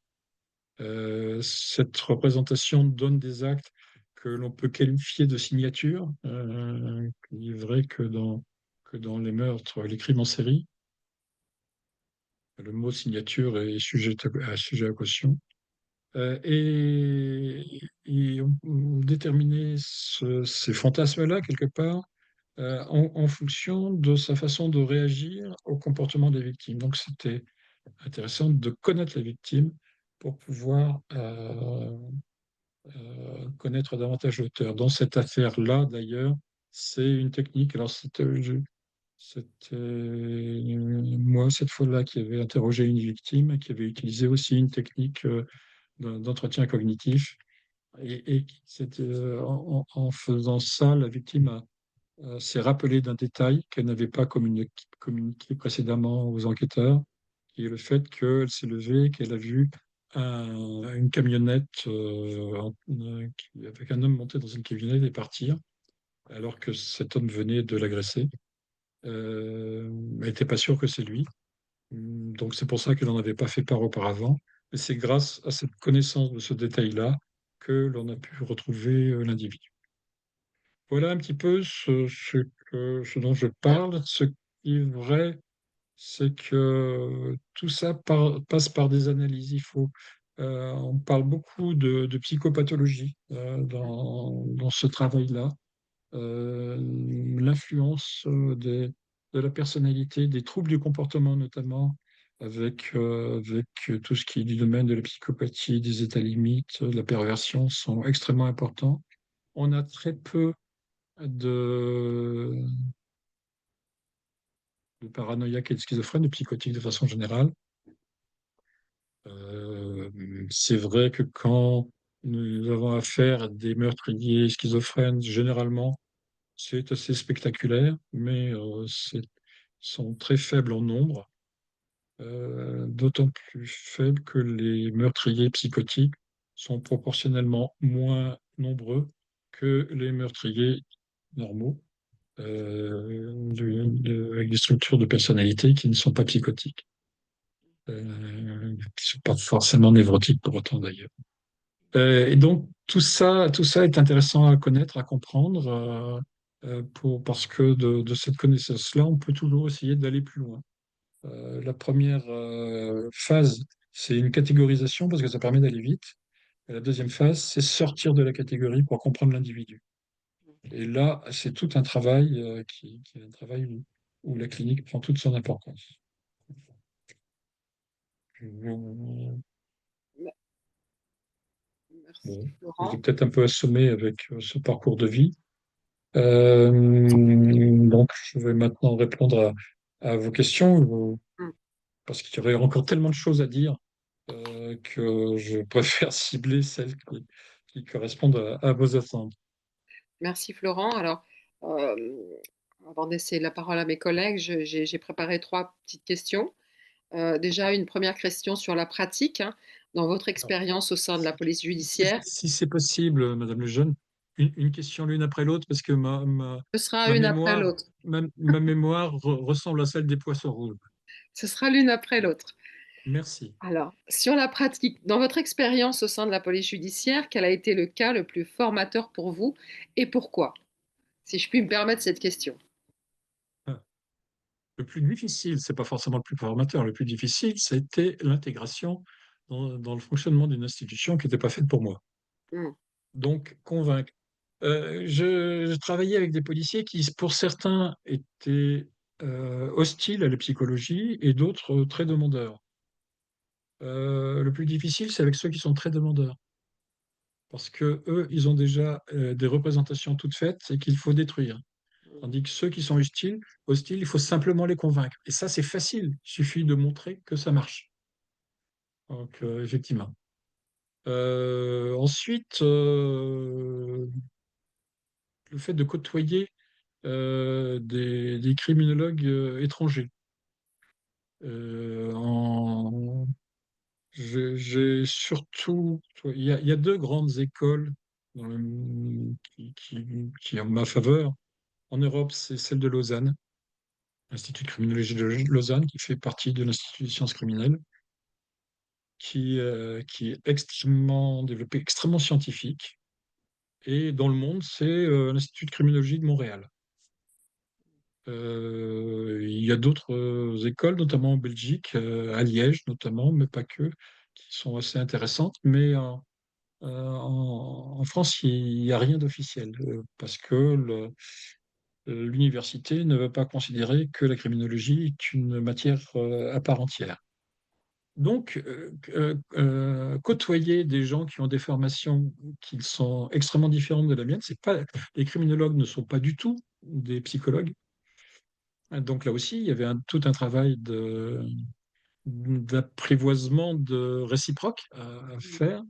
Cette représentation donne des actes que l'on peut qualifier de signatures. Il est vrai que dans les meurtres, les crimes en série, le mot signature est sujet à caution. Et on déterminait ces fantasmes-là, quelque part, en fonction de sa façon de réagir au comportement des victimes. Donc c'était intéressant de connaître les victimes pour pouvoir connaître davantage l'auteur. Dans cette affaire-là, d'ailleurs, c'est une technique. Alors c'était moi, cette fois-là, qui avait interrogé une victime, qui avait utilisé aussi une technique d'entretien cognitif. Et en faisant ça, la victime s'est rappelée d'un détail qu'elle n'avait pas communiqué précédemment aux enquêteurs, qui est le fait qu'elle s'est levée, qu'elle a vu une camionnette avec un homme monté dans une camionnette et partir, alors que cet homme venait de l'agresser. Elle n'était pas sûre que c'est lui. Donc c'est pour ça qu'elle n'en avait pas fait part auparavant. Et c'est grâce à cette connaissance de ce détail-là que l'on a pu retrouver l'individu. Voilà un petit peu ce dont je parle. Ce qui est vrai, c'est que tout ça passe par des analyses. On parle beaucoup de psychopathologie dans ce travail-là. L'influence de la personnalité, des troubles du comportement notamment, avec tout ce qui est du domaine de la psychopathie, des états limites, de la perversion, sont extrêmement importants. On a très peu de, de paranoïaques et de schizophrènes, de psychotiques de façon générale. Euh, c'est vrai que quand nous avons affaire à des meurtriers schizophrènes, généralement, c'est assez spectaculaire, mais sont très faibles en nombre, d'autant plus faibles que les meurtriers psychotiques sont proportionnellement moins nombreux que les meurtriers normaux. avec des structures de personnalité qui ne sont pas psychotiques, qui ne sont pas forcément névrotiques pour autant d'ailleurs. Et donc tout ça est intéressant à connaître, à comprendre, parce que de cette connaissance-là, on peut toujours essayer d'aller plus loin. La première phase, c'est une catégorisation parce que ça permet d'aller vite. Et la deuxième phase, c'est sortir de la catégorie pour comprendre l'individu. Et là, c'est tout un travail qui est un travail où la clinique prend toute son importance. Bon, Merci j'étais Florent. peut-être un peu assommé avec ce parcours de vie. Donc, je vais maintenant répondre à vos questions, Mm. parce qu'il y aurait encore tellement de choses à dire que je préfère cibler celles qui correspondent à vos attentes. Merci Florent. Alors, euh, avant de laisser la parole à mes collègues, j'ai préparé trois petites questions. Déjà, une première question sur la pratique, hein. Dans votre expérience au sein de la police judiciaire, Si c'est possible, Madame Lejeune, une question l'une après l'autre, parce que ce sera ma une après l'autre. ma mémoire ressemble à celle des poissons rouges. Ce sera l'une après l'autre. Merci. Alors, sur la pratique, dans votre expérience au sein de la police judiciaire, quel a été le cas le plus formateur pour vous et pourquoi? Si je puis me permettre cette question. Le plus difficile, c'est pas forcément le plus formateur, le plus difficile, c'était l'intégration dans le fonctionnement d'une institution qui n'était pas faite pour moi. Hmm. Donc, convaincre. Je travaillais avec des policiers qui, pour certains, étaient hostiles à la psychologie et d'autres très demandeurs. Le plus difficile, c'est avec ceux qui sont très demandeurs, parce que eux, ils ont déjà des représentations toutes faites et qu'il faut détruire. Tandis que ceux qui sont hostiles, il faut simplement les convaincre. Et ça, c'est facile. Il suffit de montrer que ça marche. Donc, effectivement. Ensuite, le fait de côtoyer des criminologues étrangers. Euh, en- j'ai surtout, il y a deux grandes écoles qui ont ma faveur. En Europe, c'est celle de Lausanne, l'Institut de criminologie de Lausanne, qui fait partie de l'Institut des sciences criminelles, qui est extrêmement développé, extrêmement scientifique. Et dans le monde, c'est l'Institut de criminologie de Montréal. Il y a d'autres écoles, notamment en Belgique, à Liège notamment, mais pas que, qui sont assez intéressantes. Mais en France, il n'y a rien d'officiel, parce que l'université ne veut pas considérer que la criminologie est une matière à part entière. Donc, côtoyer des gens qui ont des formations qui sont extrêmement différentes de la mienne, c'est pas, les criminologues ne sont pas du tout des psychologues. Donc là aussi, il y avait tout un travail d'apprivoisement de réciproque à faire.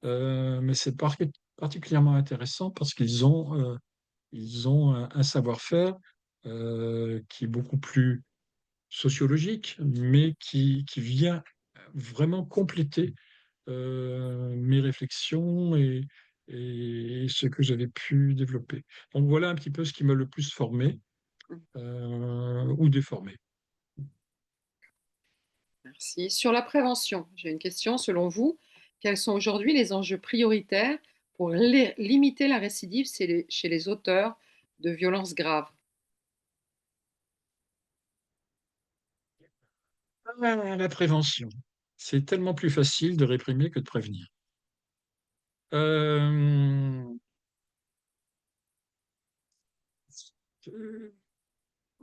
Mais c'est particulièrement intéressant parce ils ont un savoir-faire qui est beaucoup plus sociologique, mais qui vient vraiment compléter mes réflexions et ce que j'avais pu développer. Donc voilà un petit peu ce qui m'a le plus formé ou déformé. Merci. Sur la prévention, j'ai une question. Selon vous, quels sont aujourd'hui les enjeux prioritaires pour limiter la récidive chez les auteurs de violences graves? La prévention. C'est tellement plus facile de réprimer que de prévenir. Euh, euh,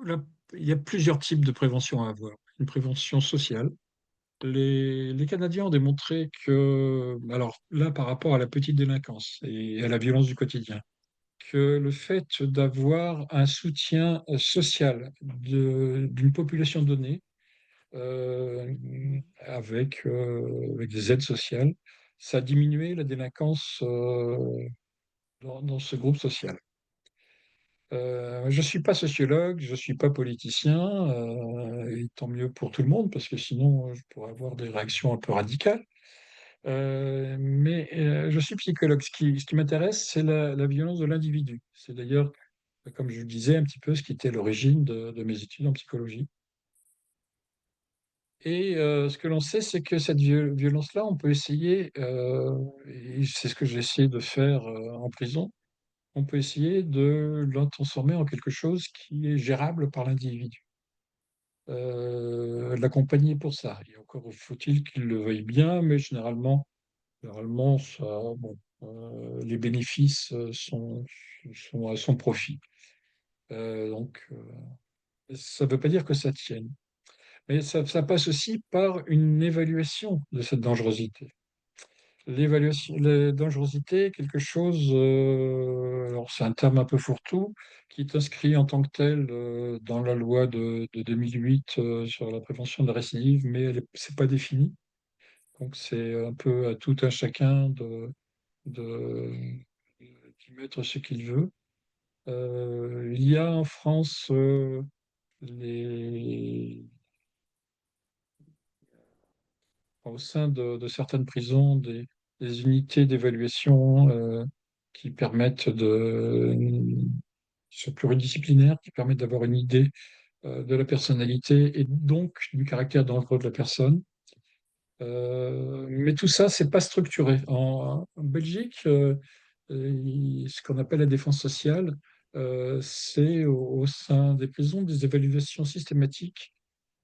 la- il y a plusieurs types de prévention à avoir. Une prévention sociale. Les Canadiens ont démontré que, alors là, par rapport à la petite délinquance et à la violence du quotidien, que le fait d'avoir un soutien social d'une population donnée, euh, avec des aides sociales, ça a diminué la délinquance dans ce groupe social. Je ne suis pas sociologue, je ne suis pas politicien, et tant mieux pour tout le monde, parce que sinon je pourrais avoir des réactions un peu radicales. Mais je suis psychologue. Ce qui m'intéresse, c'est la violence de l'individu. C'est d'ailleurs comme je le disais, un petit peu ce qui était l'origine de mes études en psychologie. Et ce que l'on sait, c'est que cette violence-là, on peut essayer, et c'est ce que j'ai essayé de faire en prison, on peut essayer de la transformer en quelque chose qui est gérable par l'individu. L'accompagner pour ça. Et encore faut-il qu'il le veuille bien, mais généralement ça, bon, les bénéfices sont à son profit. Donc, ça ne veut pas dire que ça tienne. Mais ça passe aussi par une évaluation de cette dangerosité. L'évaluation, la dangerosité est quelque chose, alors c'est un terme un peu fourre-tout, qui est inscrit en tant que tel dans la loi de 2008 sur la prévention de la récidive, mais c'est pas défini. Donc c'est un peu à tout un chacun de, d'y mettre ce qu'il veut. Il y a en France les, au sein de certaines prisons des unités d'évaluation qui permettent qui sont pluridisciplinaires, qui permettent d'avoir une idée de la personnalité et donc du caractère dangereux de la personne. Mais tout ça, c'est pas structuré. En Belgique, ce qu'on appelle la défense sociale, c'est au sein des prisons des évaluations systématiques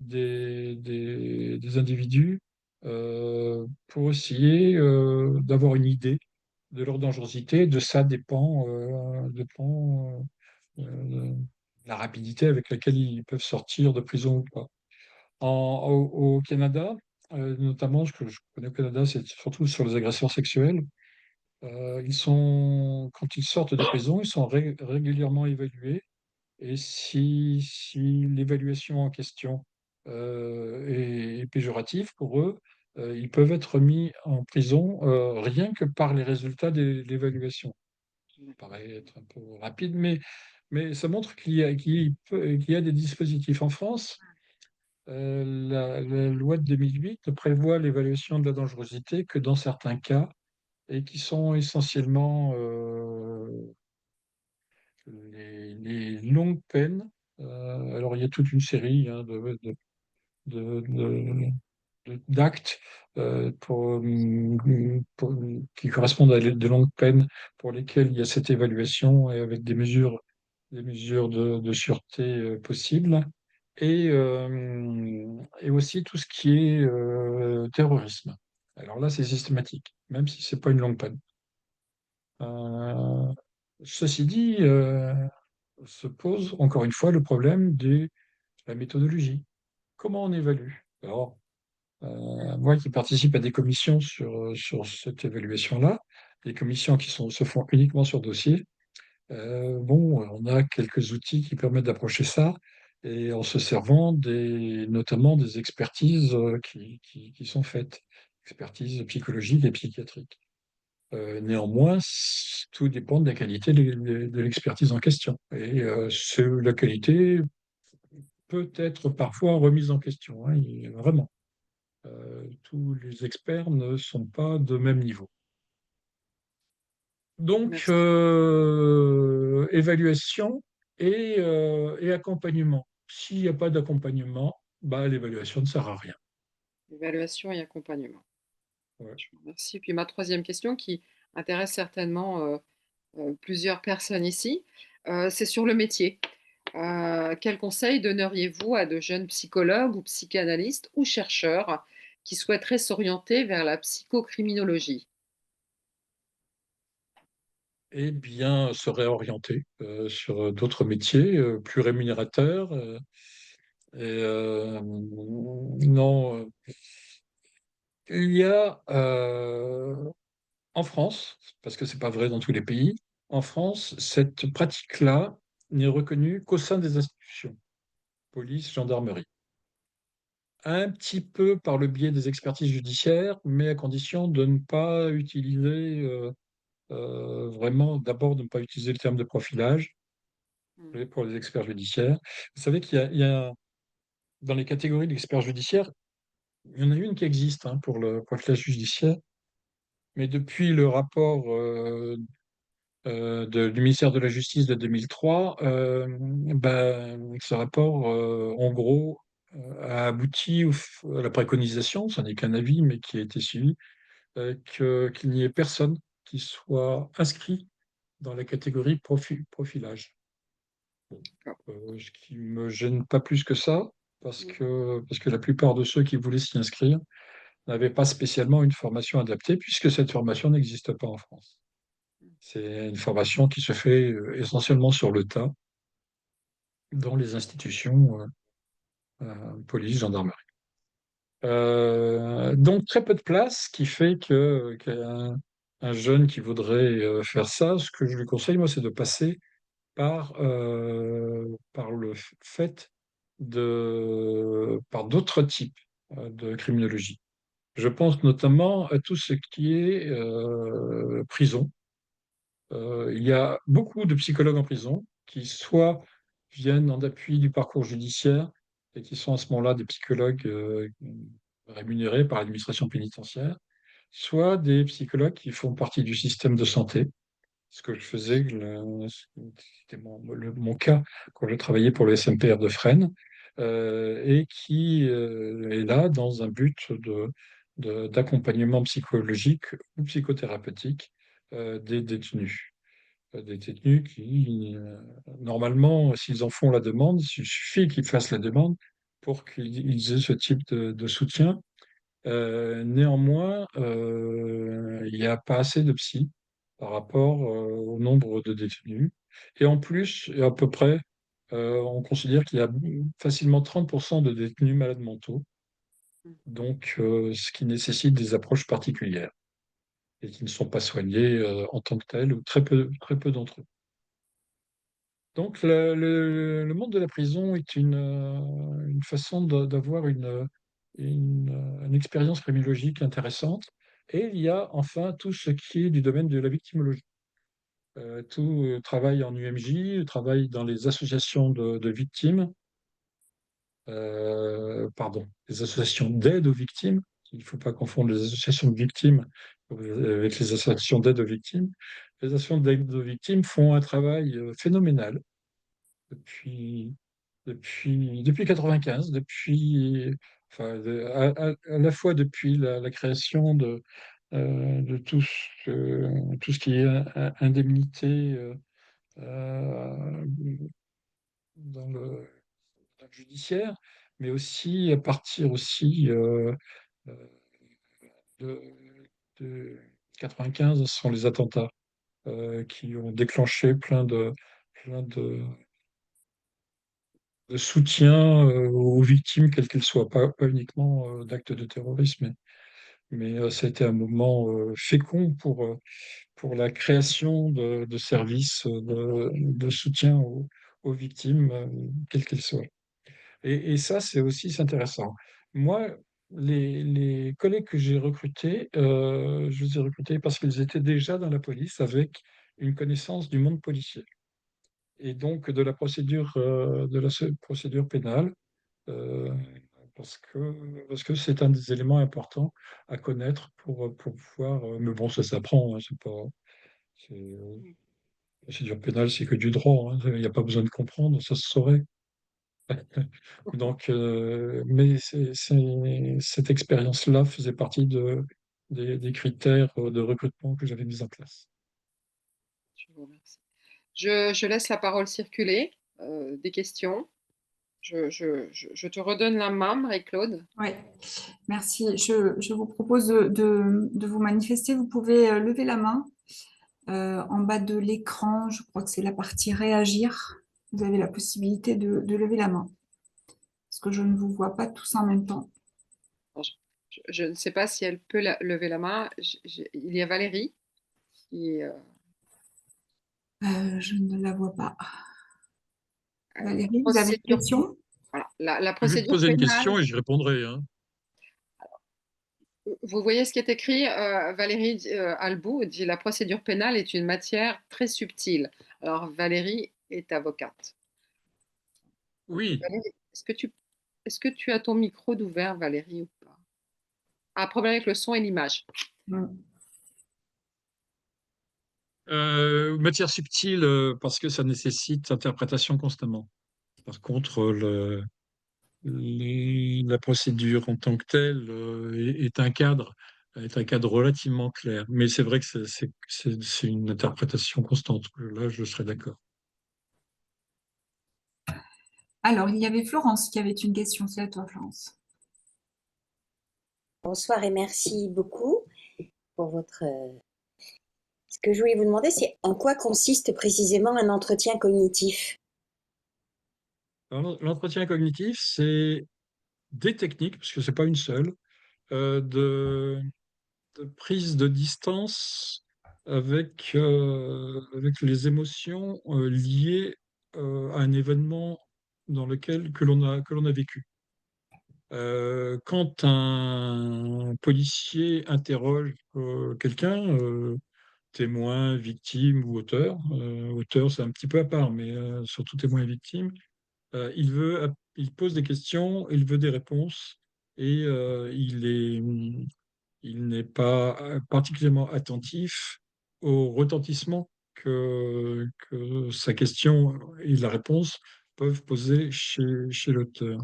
des individus pour essayer d'avoir une idée de leur dangerosité. De ça dépend la rapidité avec laquelle ils peuvent sortir de prison ou pas. Au Canada, notamment, ce que je connais au Canada, c'est surtout sur les agresseurs sexuels. Quand ils sortent des prisons, ils sont régulièrement évalués. Et si l'évaluation en question est péjorative pour eux, ils peuvent être mis en prison rien que par les résultats de l'évaluation. Ça paraît être un peu rapide, mais ça montre qu'il y a des dispositifs. En France, la loi de 2008 ne prévoit l'évaluation de la dangerosité que dans certains cas et qui sont essentiellement les longues peines. Alors, il y a toute une série hein, de- de- d'actes qui correspondent à de longues peines pour lesquelles il y a cette évaluation et avec des mesures de sûreté possibles. Et aussi tout ce qui est terrorisme. Alors là, c'est systématique, même si c'est pas une longue peine. Euh, Ceci dit, se pose encore une fois le problème de la méthodologie. Comment on évalue? Alors, moi qui participe à des commissions sur cette évaluation-là, des commissions se font uniquement sur dossier, bon, on a quelques outils qui permettent d'approcher ça et en se servant notamment des expertises qui sont faites, expertises psychologiques et psychiatriques. Néanmoins, tout dépend de la qualité de l'expertise en question. Et la qualité peut être parfois remise en question, hein, vraiment. Tous les experts ne sont pas de même niveau. Donc, Merci. évaluation et accompagnement. S'il n'y a pas d'accompagnement, bah, l'évaluation ne sert à rien. Évaluation et accompagnement. Ouais. Je vous remercie. Puis ma troisième question qui intéresse certainement plusieurs personnes ici, c'est sur le métier. Quels conseils donneriez-vous à de jeunes psychologues ou psychanalystes ou chercheurs qui souhaiteraient s'orienter vers la psychocriminologie? Eh bien, se réorienter sur d'autres métiers plus rémunérateurs. Non, il y a en France, parce que c'est pas vrai dans tous les pays, en France, cette pratique-là n'est reconnue qu'au sein des institutions, police, gendarmerie. Un petit peu par le biais des expertises judiciaires, mais à condition de ne pas utiliser vraiment, d'abord de ne pas utiliser le terme de profilage Mmh. pour les experts judiciaires. Vous savez il y a dans les catégories d'experts judiciaires, il y en a une qui existe hein, pour le profilage judiciaire, mais depuis le rapport du ministère de la Justice de 2003, ce rapport, en gros, a abouti à la préconisation, ce n'est qu'un avis, mais qui a été suivi, qu'il n'y ait personne qui soit inscrit dans la catégorie profilage. Ce qui ne me gêne pas plus que ça, parce que la plupart de ceux qui voulaient s'y inscrire n'avaient pas spécialement une formation adaptée, puisque cette formation n'existe pas en France. C'est une formation qui se fait essentiellement sur le tas dans les institutions, police, gendarmerie. Donc très peu de place, ce qui fait qu'un un jeune qui voudrait faire ça, ce que je lui conseille, moi, c'est de passer par le fait par d'autres types de criminologie. Je pense notamment à tout ce qui est prison. Il y a beaucoup de psychologues en prison qui soit viennent en appui du parcours judiciaire et qui sont à ce moment-là des psychologues rémunérés par l'administration pénitentiaire, soit des psychologues qui font partie du système de santé. Ce que je faisais, c'était mon cas quand je travaillais pour le SMPR de Fresnes, et qui est là dans un but d'accompagnement psychologique ou psychothérapeutique des détenus. Des détenus qui, normalement, s'ils en font la demande, il suffit qu'ils fassent la demande pour qu'ils aient ce type de soutien. Néanmoins, il n'y a pas assez de psy par rapport au nombre de détenus. Et en plus, à peu près, on considère qu'il y a facilement 30% de détenus malades mentaux, donc ce qui nécessite des approches particulières et qui ne sont pas soignés en tant que tels, ou très peu d'entre eux. Donc le monde de la prison est une façon d'avoir une expérience criminologique intéressante. Et il y a enfin tout ce qui est du domaine de la victimologie. Tout travail en UMJ, travail dans les associations de victimes, les associations d'aide aux victimes. Il ne faut pas confondre les associations de victimes avec les associations d'aide aux victimes. Les associations d'aide aux victimes font un travail phénoménal depuis, depuis 95, à la fois depuis la création de tout ce qui est indemnité euh, dans dans le judiciaire, mais aussi à partir aussi euh, de, de 95, ce sont les attentats qui ont déclenché plein de soutien aux victimes, quelles qu'elles soient, pas uniquement d'actes de terrorisme, mais ça a été un moment fécond pour la création de services de soutien aux victimes, quelles qu'elles soient. Et ça, c'est intéressant. Moi, les collègues que j'ai recrutés, je les ai recrutés parce qu'ils étaient déjà dans la police avec une connaissance du monde policier et donc de la procédure pénale, euh, parce que c'est un des éléments importants à connaître pour pouvoir. Mais bon, ça s'apprend, hein, c'est pas. La procédure pénale, c'est que du droit, hein, il n'y a pas besoin de comprendre, ça se saurait. Donc, mais cette expérience-là faisait partie des critères de recrutement que j'avais mis en place. Je vous remercie. Je laisse la parole circuler. Des questions. Je te redonne la main, Marie-Claude. Oui, merci. Je vous propose de vous manifester. Vous pouvez lever la main en bas de l'écran. Je crois que c'est la partie réagir. Vous avez la possibilité de lever la main parce que je ne vous vois pas tous en même temps. Alors, je ne sais pas si elle peut lever la main. Il y a Valérie qui, Je ne la vois pas. la Valérie, vous avez une procédure, question? voilà, la Je vais te procédure poser une pénale. question et j'y répondrai, hein. Vous voyez ce qui est écrit, Valérie Albou dit la procédure pénale est une matière très subtile. Alors Valérie est avocate. Oui, Valérie, est-ce que tu as ton micro d'ouvert, Valérie, ou pas? Ah, problème avec le son et l'image. Hmm. Matière subtile, parce que ça nécessite interprétation constamment. Par contre, la procédure en tant que telle est un cadre relativement clair. Mais c'est vrai que c'est une interprétation constante. Là, je serais d'accord. Alors, il y avait Florence qui avait une question. C'est à toi, Florence. Bonsoir et merci beaucoup pour votre. Ce que je voulais vous demander, c'est en quoi consiste précisément un entretien cognitif? Alors, l'entretien cognitif, c'est des techniques, parce que c'est pas une seule, de prise de distance avec les émotions liées à un événement que l'on a vécu. Quand un policier interroge quelqu'un, témoin, victime ou auteur c'est un petit peu à part, mais surtout témoin et victime, il pose des questions, il veut des réponses et il n'est pas particulièrement attentif au retentissement que sa question et la réponse peuvent poser chez l'auteur.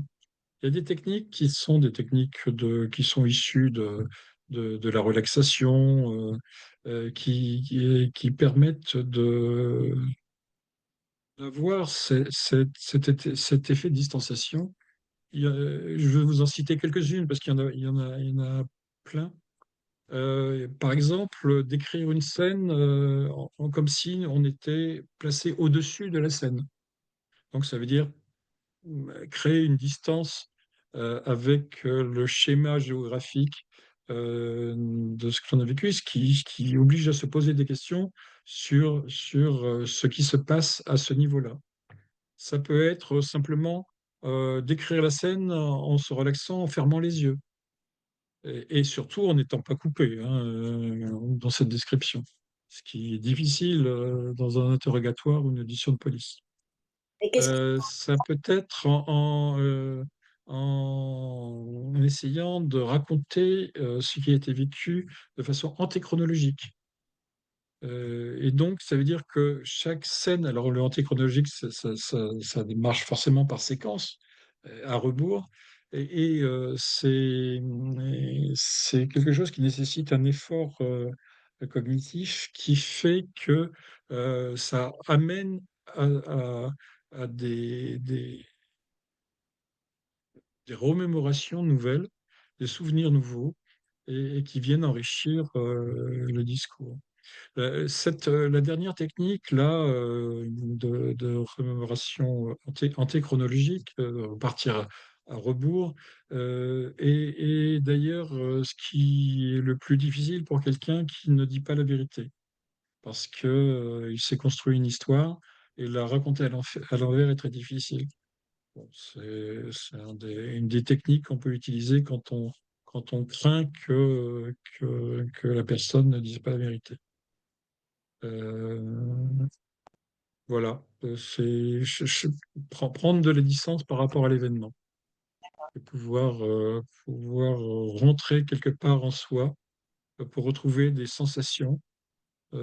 Il y a des techniques qui sont des techniques qui sont issues de la relaxation, qui permettent d'avoir cet effet de distanciation. Je vais vous en citer quelques-unes parce qu'il y en a plein. Par exemple, décrire une scène comme si on était placé au-dessus de la scène. Donc, ça veut dire créer une distance avec le schéma géographique de ce que l'on a vécu, qui oblige à se poser des questions sur ce qui se passe à ce niveau-là. Ça peut être simplement décrire la scène en se relaxant, en fermant les yeux et surtout en n'étant pas coupé dans cette description, ce qui est difficile dans un interrogatoire ou une audition de police. Et qu'est-ce qui... Ça peut être en essayant de raconter ce qui a été vécu de façon antéchronologique. Et donc, ça veut dire que chaque scène, alors le antéchronologique, ça marche forcément par séquence, à rebours, c'est quelque chose qui nécessite un effort cognitif qui fait que ça amène à des remémorations nouvelles, des souvenirs nouveaux, et qui viennent enrichir le discours. La dernière technique là de remémoration antéchronologique, partir à rebours, et d'ailleurs ce qui est le plus difficile pour quelqu'un qui ne dit pas la vérité, parce que il s'est construit une histoire et la raconter à l'envers est très difficile. Bon, c'est une des techniques qu'on peut utiliser quand on craint que la personne ne dise pas la vérité. Euh, voilà, prendre de la distance par rapport à l'événement et pouvoir rentrer quelque part en soi pour retrouver des sensations.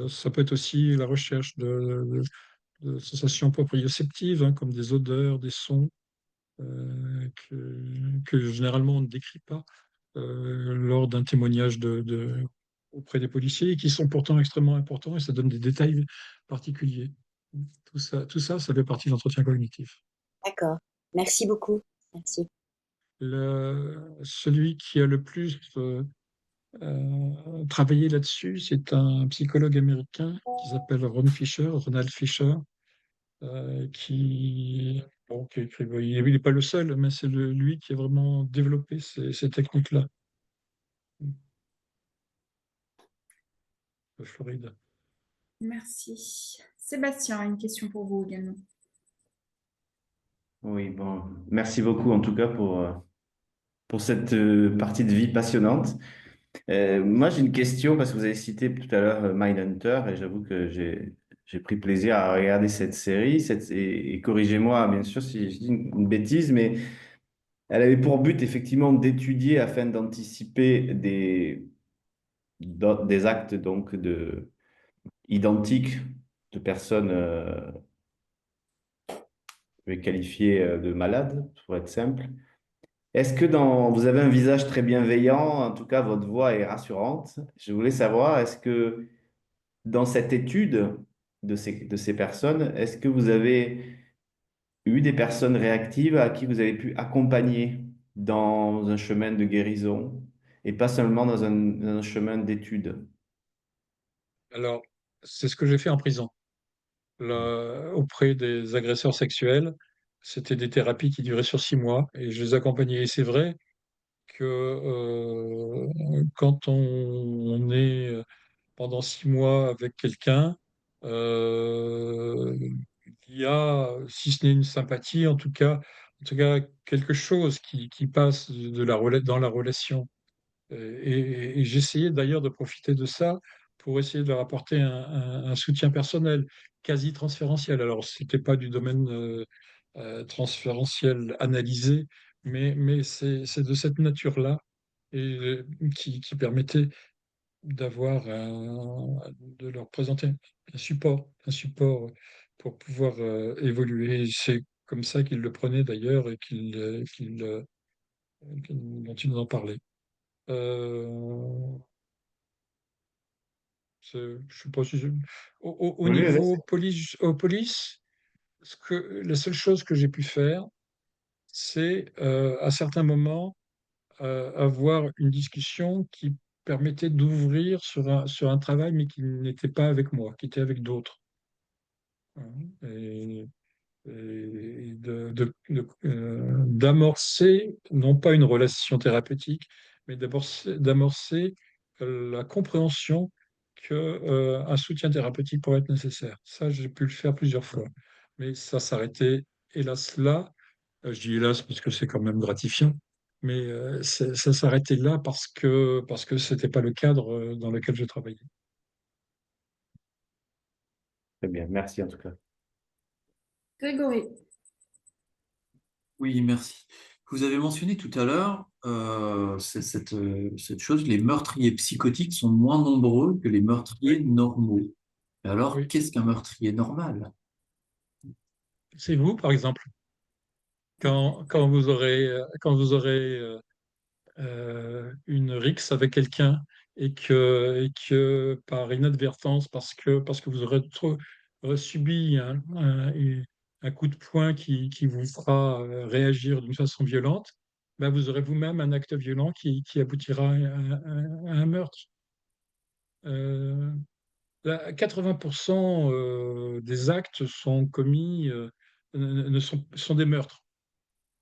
Ça peut être aussi la recherche de sensations proprioceptives, comme des odeurs, des sons, que généralement on ne décrit pas lors d'un témoignage auprès des policiers, et qui sont pourtant extrêmement importants et ça donne des détails particuliers. Ça fait partie de l'entretien cognitif. D'accord. Merci beaucoup. Merci. Celui qui a le plus travaillé là-dessus, c'est un psychologue américain qui s'appelle Ronald Fisher, qui écrit. Il n'est pas le seul, mais c'est lui qui a vraiment développé ces techniques-là de Floride. Merci. Sébastien, une question pour vous également. Oui, bon, merci beaucoup en tout cas pour cette partie de vie passionnante. Moi, j'ai une question parce que vous avez cité tout à l'heure Mindhunter et j'avoue que j'ai pris plaisir à regarder cette série. Et corrigez-moi bien sûr si je dis une bêtise, mais elle avait pour but effectivement d'étudier afin d'anticiper des actes donc identiques de personnes je vais qualifier de malades, pour être simple. Est-ce que vous avez un visage très bienveillant, en tout cas votre voix est rassurante. Je voulais savoir, est-ce que dans cette étude de ces personnes, est-ce que vous avez eu des personnes réactives à qui vous avez pu accompagner dans un chemin de guérison et pas seulement dans un chemin d'étude? Alors, c'est ce que j'ai fait en prison. Auprès des agresseurs sexuels, c'était des thérapies qui duraient sur 6 mois et je les accompagnais. Et c'est vrai que quand on est pendant 6 mois avec quelqu'un, euh, il y a, si ce n'est une sympathie, en tout cas quelque chose qui passe dans la relation. Et j'essayais d'ailleurs de profiter de ça pour essayer de leur apporter un soutien personnel, quasi transférentiel. Alors, ce n'était pas du domaine transférentiel analysé, mais c'est de cette nature-là et qui permettait de leur présenter un support pour pouvoir évoluer. C'est comme ça qu'ils le prenaient d'ailleurs et dont ils nous en parlaient. Euh, je sais pas si au Oui, niveau police, la seule chose que j'ai pu faire, c'est à certains moments avoir une discussion qui permettait d'ouvrir sur un travail, mais qui n'était pas avec moi, qui était avec d'autres. Hein. Et d'amorcer, non pas une relation thérapeutique, mais d'amorcer la compréhension que, un soutien thérapeutique pourrait être nécessaire. Ça, j'ai pu le faire plusieurs fois. Mais ça s'arrêtait, hélas, là. Je dis hélas parce que c'est quand même gratifiant. Mais ça s'arrêtait là parce que ce n'était pas le cadre dans lequel je travaillais. très bien, merci en tout cas. Grégory. Oui, merci. Vous avez mentionné tout à l'heure cette chose, les meurtriers psychotiques sont moins nombreux que les meurtriers Oui, normaux. Mais alors, oui. qu'est-ce qu'un meurtrier normal? C'est vous, par exemple, quand vous aurez une rixe avec quelqu'un et que par inadvertance, parce que vous aurez subi un coup de poing qui vous fera réagir d'une façon violente, ben vous aurez vous-même un acte violent qui aboutira à un meurtre. Euh, 80% des actes sont commis, sont des meurtres,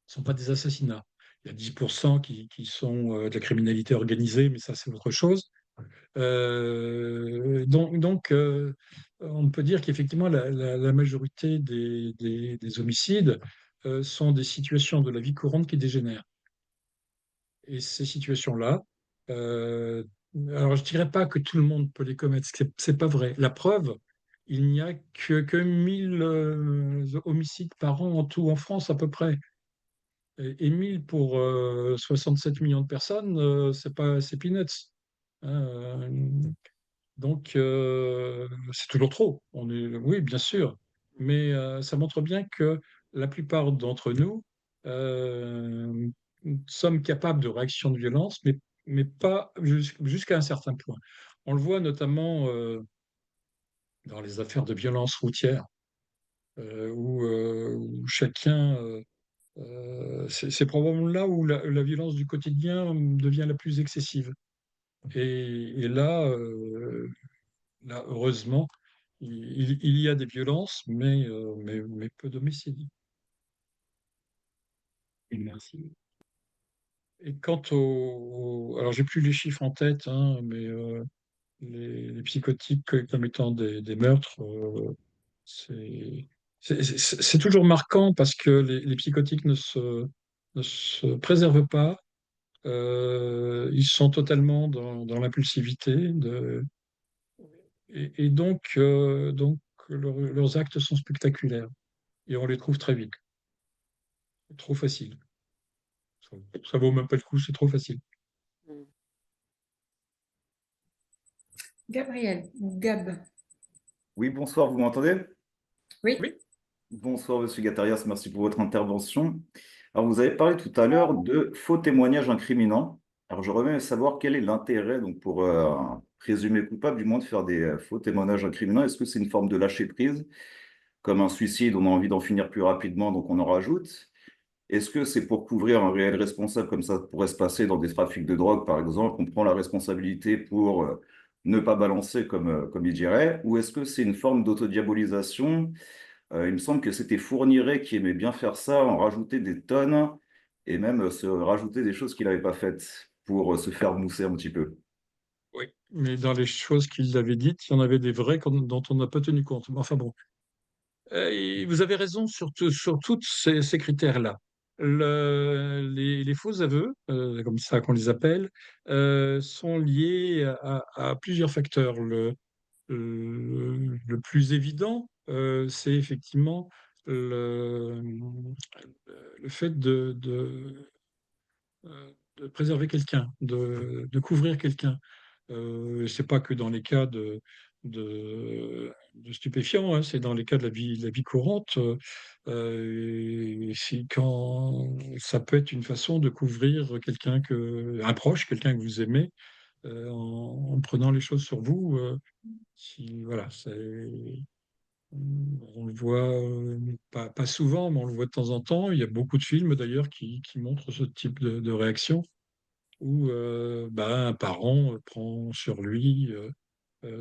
ne sont pas des assassinats. Il y a 10% qui sont de la criminalité organisée, mais ça, c'est autre chose. Donc, on peut dire qu'effectivement, la majorité des homicides sont des situations de la vie courante qui dégénèrent. Et ces situations-là, euh, alors je ne dirais pas que tout le monde peut les commettre, c'est pas vrai. La preuve, il n'y a que 1000 homicides par an en tout en France à peu près. Et 1000 pour 67 millions de personnes, c'est peanuts. Hein, donc, c'est toujours trop. Oui, bien sûr. Mais ça montre bien que la plupart d'entre nous euh, sommes capables de réactions de violence, mais pas jusqu'à un certain point. On le voit notamment dans les affaires de violence routière, où chacun c'est probablement là où la violence du quotidien devient la plus excessive. Et là, heureusement, il y a des violences, mais peu d'homicides. Et merci. Et quant alors j'ai plus les chiffres en tête, hein, mais les psychotiques comme étant des meurtres, c'est c'est toujours marquant parce que les psychotiques ne se préservent pas. Ils sont totalement dans l'impulsivité et donc leurs actes sont spectaculaires et on les trouve très vite, trop facile. Ça vaut même pas le coup, c'est trop facile. Gabriel ou Gab. Oui, bonsoir, vous m'entendez? Oui. Oui. Bonsoir, Monsieur Gattarias, merci pour votre intervention. Alors, vous avez parlé tout à l'heure de faux témoignages incriminants. Alors, j'aurais aimé savoir quel est l'intérêt, donc, pour un présumé coupable, du moins, de faire des faux témoignages incriminants. Est-ce que c'est une forme de lâcher prise, comme un suicide, on a envie d'en finir plus rapidement, donc on en rajoute? Est-ce que c'est pour couvrir un réel responsable, comme ça pourrait se passer dans des trafics de drogue, par exemple, on prend la responsabilité pour ne pas balancer, comme il dirait, ou est-ce que c'est une forme d'autodiabolisation? Il me semble que c'était Fourniret qui aimait bien faire ça, en rajouter des tonnes, et même se rajouter des choses qu'il n'avait pas faites pour se faire mousser un petit peu. Oui, mais dans les choses qu'il avait dites, il y en avait des vraies dont on n'a pas tenu compte. Mais enfin bon. Et vous avez raison sur tous ces critères-là. Les faux aveux, comme ça qu'on les appelle, sont liés à plusieurs facteurs. Le plus évident, c'est effectivement le, le fait de préserver quelqu'un, de couvrir quelqu'un. C'est pas que dans les cas de stupéfiants, hein, c'est dans les cas de la vie courante. C'est quand ça peut être une façon de couvrir un proche, quelqu'un que vous aimez, en prenant les choses sur vous. Voilà, on le voit pas souvent, mais on le voit de temps en temps. Il y a beaucoup de films d'ailleurs qui montrent ce type de réaction où un parent prend sur lui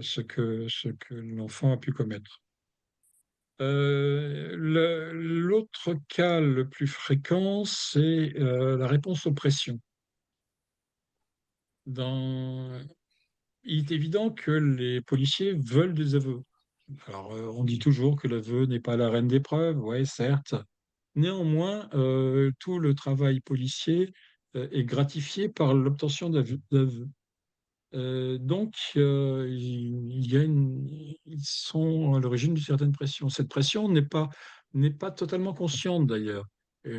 ce que l'enfant a pu commettre. L'autre cas le plus fréquent, c'est la réponse aux pressions. Dans... Il est évident que les policiers veulent des aveux. Alors, on dit toujours que l'aveu n'est pas la reine des preuves, ouais, certes. Néanmoins, tout le travail policier est gratifié par l'obtention d'aveux. Ils sont à l'origine d'une certaine pression. Cette pression n'est pas totalement consciente d'ailleurs. C'est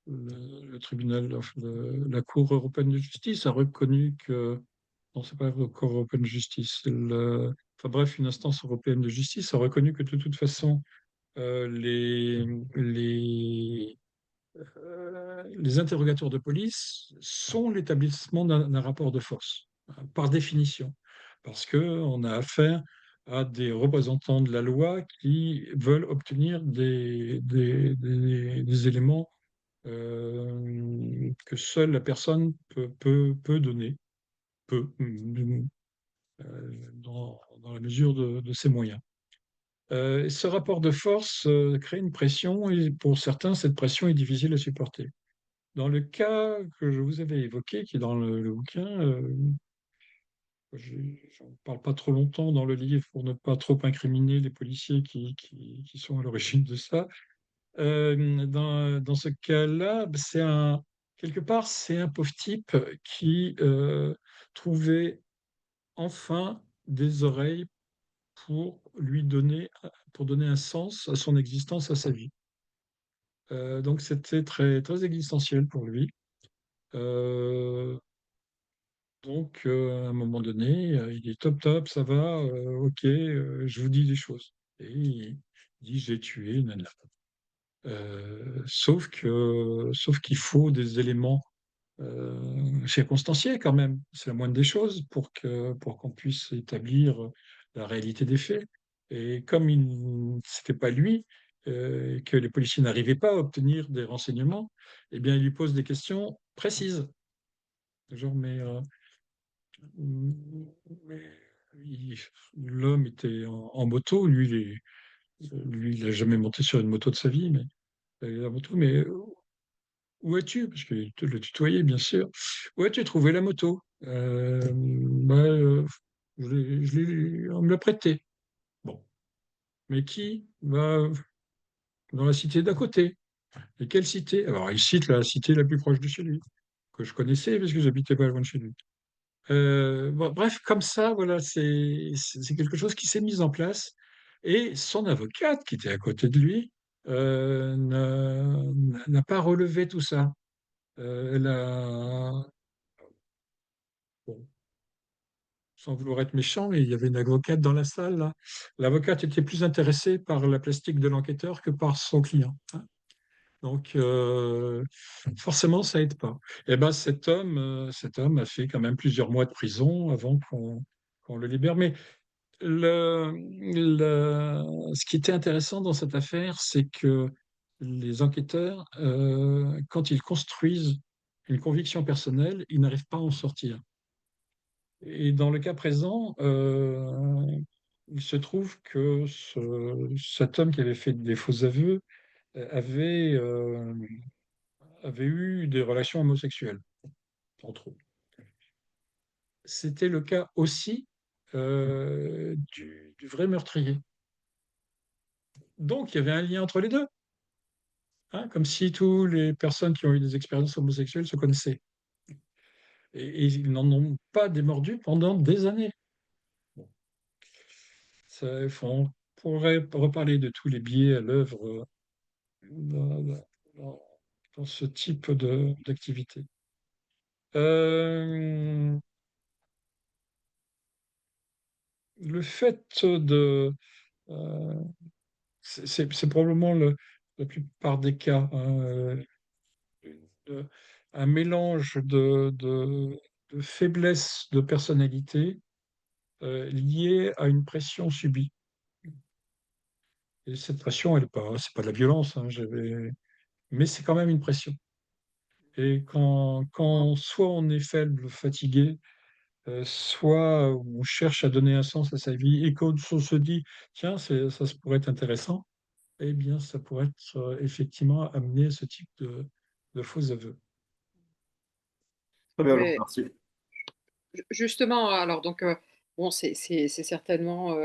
le tribunal, enfin, la Cour européenne de justice a reconnu que, non, c'est pas la Cour européenne de justice, enfin bref, une instance européenne de justice a reconnu que de toute façon, euh, les, les, les interrogatoires de police sont l'établissement d'un rapport de force, par définition, parce qu'on a affaire à des représentants de la loi qui veulent obtenir des éléments que seule la personne peut donner, dans la mesure de ses moyens. Ce rapport de force crée une pression et pour certains, cette pression est difficile à supporter. Dans le cas que je vous avais évoqué, qui est dans le bouquin, je n'en parle pas trop longtemps dans le livre pour ne pas trop incriminer les policiers qui sont à l'origine de ça. Dans ce cas-là, quelque part, c'est un pauvre type qui trouvait enfin des oreilles pour pour donner un sens à son existence, à sa vie. Donc c'était très existentiel pour lui. Euh, à un moment donné, il dit top, top, ça va, ok, je vous dis des choses. Et il dit j'ai tué, nana. Sauf qu'il faut des éléments circonstanciés quand même. C'est la moindre des choses pour qu'on puisse établir la réalité des faits. Et comme c'était pas lui, que les policiers n'arrivaient pas à obtenir des renseignements, eh bien, il lui pose des questions précises. Genre, mais l'homme était en moto, lui, il n'a jamais monté sur une moto de sa vie, mais il a la moto, mais où as-tu? Parce qu'il te le tutoyait, bien sûr. Où as-tu trouvé la moto? On me l'a prêté. Bon. Mais qui? Dans la cité d'à côté. Et quelle cité? Alors, il cite la cité la plus proche de chez lui, que je connaissais parce que j'habitais pas loin de chez lui. Bref, comme ça, voilà, c'est quelque chose qui s'est mis en place. Et son avocate, qui était à côté de lui, n'a pas relevé tout ça. Elle a, bon, sans vouloir être méchant, mais il y avait une avocate dans la salle, là. L'avocate était plus intéressée par la plastique de l'enquêteur que par son client, hein. Donc, forcément, ça aide pas. Eh ben, cet homme a fait quand même plusieurs mois de prison avant qu'on le libère. Mais ce qui était intéressant dans cette affaire, c'est que les enquêteurs, quand ils construisent une conviction personnelle, ils n'arrivent pas à en sortir. Et dans le cas présent, il se trouve que cet homme qui avait fait des faux aveux avait, avait eu des relations homosexuelles, entre autres. C'était le cas aussi du vrai meurtrier. Donc, il y avait un lien entre les deux, hein, comme si toutes les personnes qui ont eu des expériences homosexuelles se connaissaient. Et ils n'en ont pas démordu pendant des années. Bon, on pourrait reparler de tous les biais à l'œuvre dans, dans- dans ce type d'activité. Euh, le fait de... euh, c'est probablement la plupart des cas, hein, de- un mélange de faiblesse de personnalité liée à une pression subie. Et cette pression, elle est pas, c'est pas de la violence, hein, mais c'est quand même une pression. Et quand soit on est faible, fatigué, soit on cherche à donner un sens à sa vie, et quand on se dit, tiens, ça se pourrait être intéressant, eh bien, ça pourrait être effectivement amené à ce type de faux aveux. Très bien, alors, Mais merci. justement, alors donc, bon, c'est certainement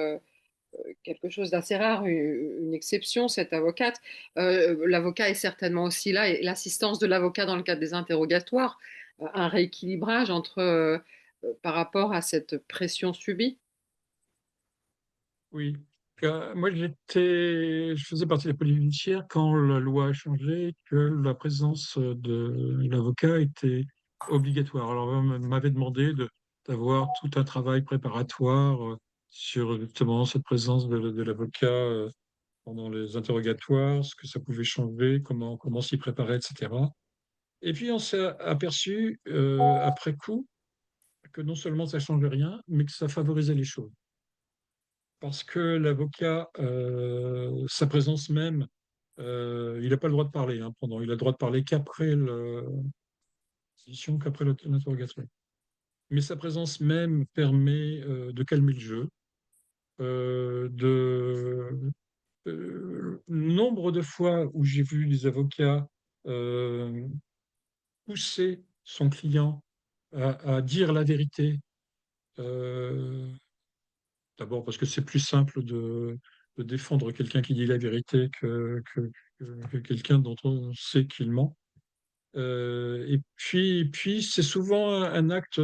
quelque chose d'assez rare, une exception, cette avocate. L'avocat est certainement aussi là, et l'assistance de l'avocat dans le cadre des interrogatoires, un rééquilibrage entre, par rapport à cette pression subie. Oui. Moi, je faisais partie de la police judiciaire quand la loi a changé, que la présence de l'avocat était obligatoire. Alors, on m'avait demandé d'avoir tout un travail préparatoire sur justement cette présence de l'avocat pendant les interrogatoires, ce que ça pouvait changer, comment s'y préparer, etc. Et puis, on s'est aperçu après coup que non seulement ça ne changeait rien, mais que ça favorisait les choses. Parce que l'avocat, sa présence même, il n'a pas le droit de parler, hein, il a le droit de parler qu'après l'audition, qu'après l'interrogatoire. Mais sa présence même permet de calmer le jeu, de nombre de fois où j'ai vu des avocats euh, pousser son client à dire la vérité. D'abord parce que c'est plus simple de défendre quelqu'un qui dit la vérité que quelqu'un dont on sait qu'il ment. Et puis c'est souvent un acte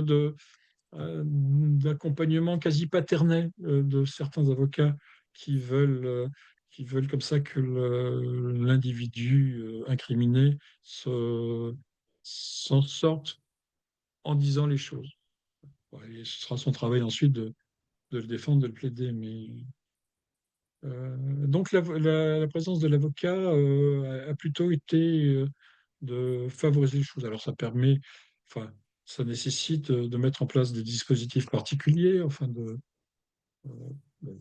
d'accompagnement quasi paternel de certains avocats qui veulent, euh, qui veulent comme ça que l'individu incriminé s'en sorte en disant les choses. Bon, et ce sera son travail ensuite de le défendre, de le plaider, mais donc la présence de l'avocat a plutôt été de favoriser les choses. Alors ça permet, enfin, ça nécessite de mettre en place des dispositifs particuliers, enfin euh, on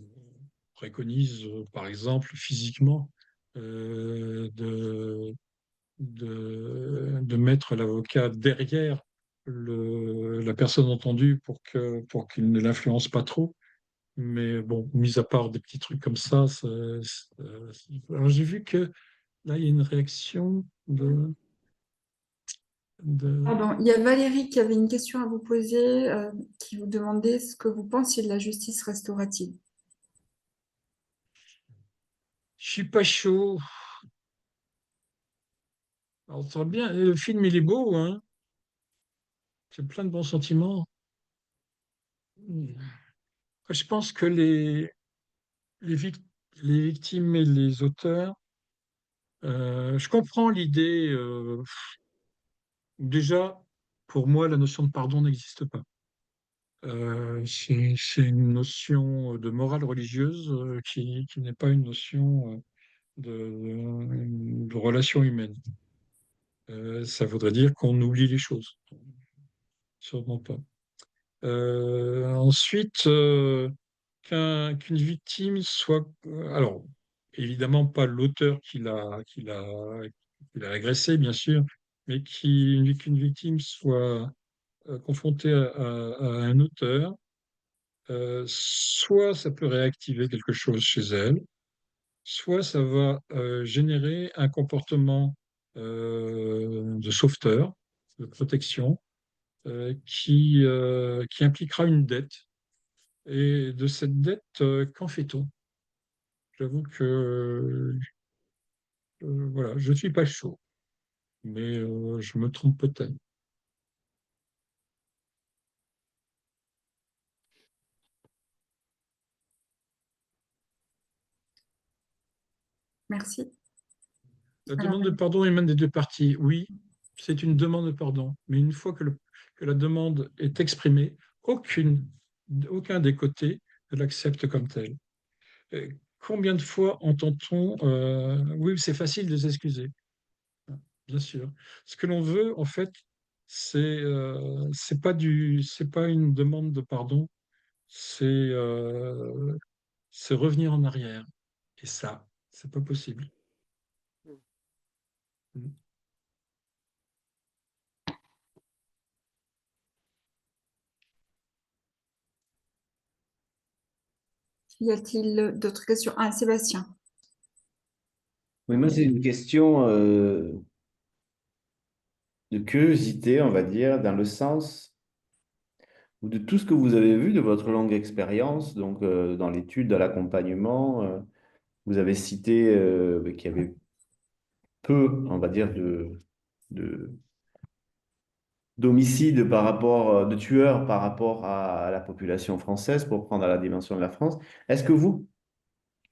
préconise par exemple physiquement de mettre l'avocat derrière la personne entendue pour qu'il ne l'influence pas trop. Mais bon, mis à part des petits trucs comme alors j'ai vu que là, il y a une réaction de... Pardon, il y a Valérie qui avait une question à vous poser, qui vous demandait ce que vous pensiez de la justice restaurative. Je suis pas chaud. Alors, ça va bien. Le film, il est beau, hein. C'est plein de bons sentiments. Je pense que les, vic- les victimes et les auteurs, je comprends l'idée. Déjà, pour moi, la notion de pardon n'existe pas. C'est une notion de morale religieuse qui n'est pas une notion de relation humaine. Ça voudrait dire qu'on oublie les choses. Sûrement pas. Ensuite, qu'une victime soit... alors, évidemment, pas l'auteur qui l'a agressé, bien sûr, mais qu'une victime soit confrontée à un auteur. Soit ça peut réactiver quelque chose chez elle, soit ça va générer un comportement de sauveteur, de protection, qui impliquera une dette. Et de cette dette, qu'en fait-on? J'avoue que voilà, je ne suis pas chaud, mais je me trompe peut-être. Merci. La Alors, demande de pardon émane des deux parties. Oui, c'est une demande de pardon. Mais une fois que la demande est exprimée, aucun des côtés ne l'accepte comme tel. Euh, Combien de fois entend-on oui, c'est facile de s'excuser, bien sûr. Ce que l'on veut, en fait, c'est pas une demande de pardon, c'est revenir en arrière. Et ça, c'est pas possible. y a-t-il d'autres questions? Ah, Sébastien. Oui, moi, c'est une question de curiosité, on va dire, dans le sens où de tout ce que vous avez vu de votre longue expérience, donc dans l'étude, dans l'accompagnement, vous avez cité qu'il y avait peu, on va dire, de, d'homicides par rapport, de tueurs par rapport à la population française, pour prendre la dimension de la France. Est-ce que vous,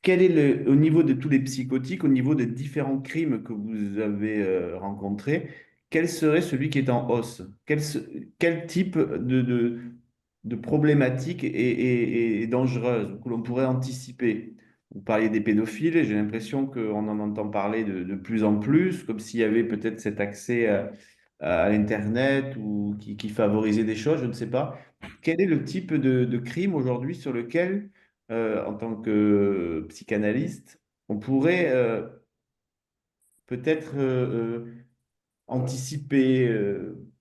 quel est au niveau de tous les psychotiques, au niveau des différents crimes que vous avez rencontrés, quel serait celui qui est en hausse? Quel type de problématique est dangereuse, que l'on pourrait anticiper? Vous parliez des pédophiles, et j'ai l'impression qu'on en entend parler de plus en plus, comme s'il y avait peut-être cet accès à l'Internet ou qui favorisait des choses, je ne sais pas. Quel est le type de crime aujourd'hui sur lequel en tant que psychanalyste, on pourrait peut-être anticiper,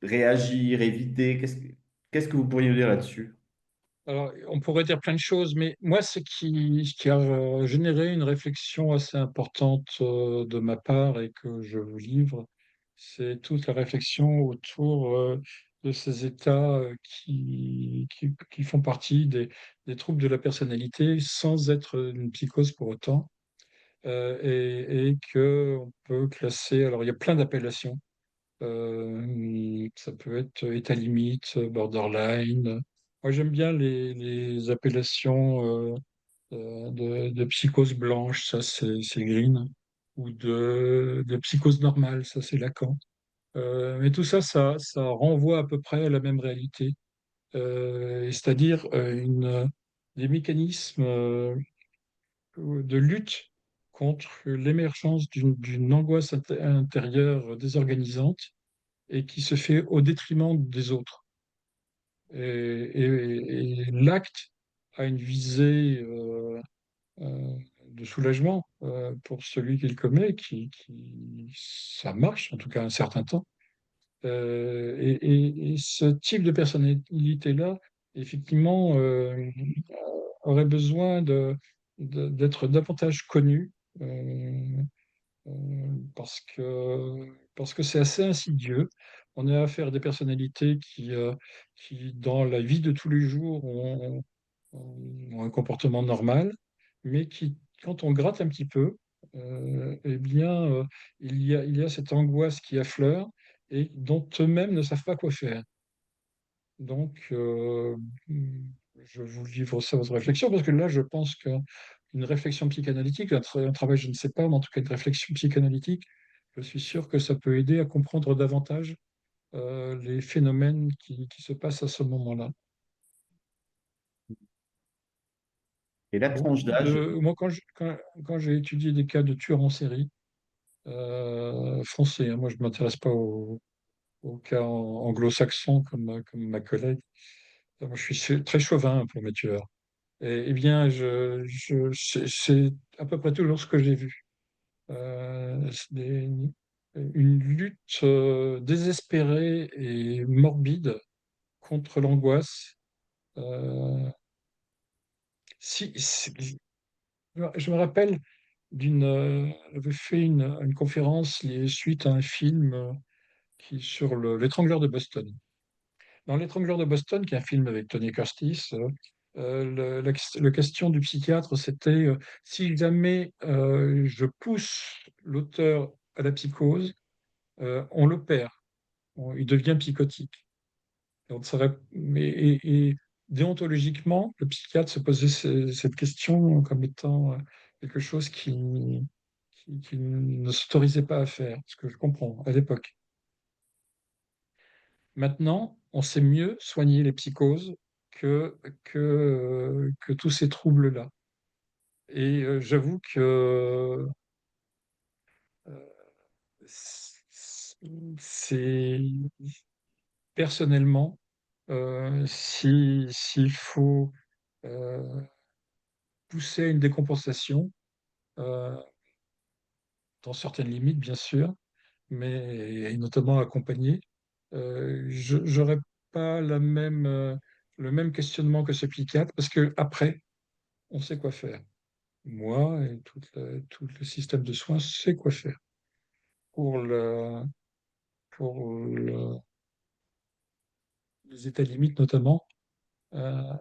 réagir, éviter. Qu'est-ce que vous pourriez nous dire là-dessus? Alors, on pourrait dire plein de choses, mais moi, ce qui a généré une réflexion assez importante de ma part et que je vous livre, c'est toute la réflexion autour de ces états qui font partie des troubles de la personnalité sans être une psychose pour autant, et que on peut classer. Alors, il y a plein d'appellations. Ça peut être état limite, borderline. Moi, j'aime bien les appellations de psychose blanche, ça c'est Green, ou de psychose normale, ça c'est Lacan. Mais tout ça, ça renvoie à peu près à la même réalité, c'est-à-dire des mécanismes de lutte contre l'émergence d'une angoisse intérieure désorganisante et qui se fait au détriment des autres. Et l'acte a une visée de soulagement pour celui qui le commet, ça marche, en tout cas un certain temps. Et ce type de personnalité-là, effectivement, aurait besoin d'être davantage connu. euh, parce que c'est assez insidieux. On a affaire à des personnalités qui, dans la vie de tous les jours, ont un comportement normal, mais qui, quand on gratte un petit peu, eh bien, il y a cette angoisse qui affleure et dont eux-mêmes ne savent pas quoi faire. Donc, je vous livre ça à votre réflexion, parce que là, je pense qu'une réflexion psychanalytique, un travail, je ne sais pas, mais en tout cas une réflexion psychanalytique, je suis sûr que ça peut aider à comprendre davantage les phénomènes qui se passent à ce moment-là. Et la tranche d'âge, Moi, quand j'ai étudié des cas de tueurs en série, français, hein, moi je ne m'intéresse pas aux cas anglo-saxons comme ma collègue. Moi, je suis très chauvin pour mes tueurs. Eh bien, c'est à peu près toujours ce que j'ai vu. Une lutte désespérée et morbide contre l'angoisse. Euh, si, je me rappelle j'avais fait une conférence suite à un film sur l'étrangleur de Boston. Dans l'étrangleur de Boston, qui est un film avec Tony Curtis, la question du psychiatre, c'était si jamais je pousse l'auteur à la psychose, on le perd, il devient psychotique. Et et déontologiquement, le psychiatre se posait cette question comme étant quelque chose qui ne s'autorisait pas à faire, ce que je comprends à l'époque. Maintenant, on sait mieux soigner les psychoses que tous ces troubles-là. Et j'avoue que c'est personnellement, s'il faut euh, pousser à une décompensation, euh, dans certaines limites, bien sûr, mais et notamment accompagner, je n'aurais pas le même questionnement que ce psychiatre, parce que après, on sait quoi faire. Moi et tout le système de soins sait quoi faire pour pour les états limites notamment. euh,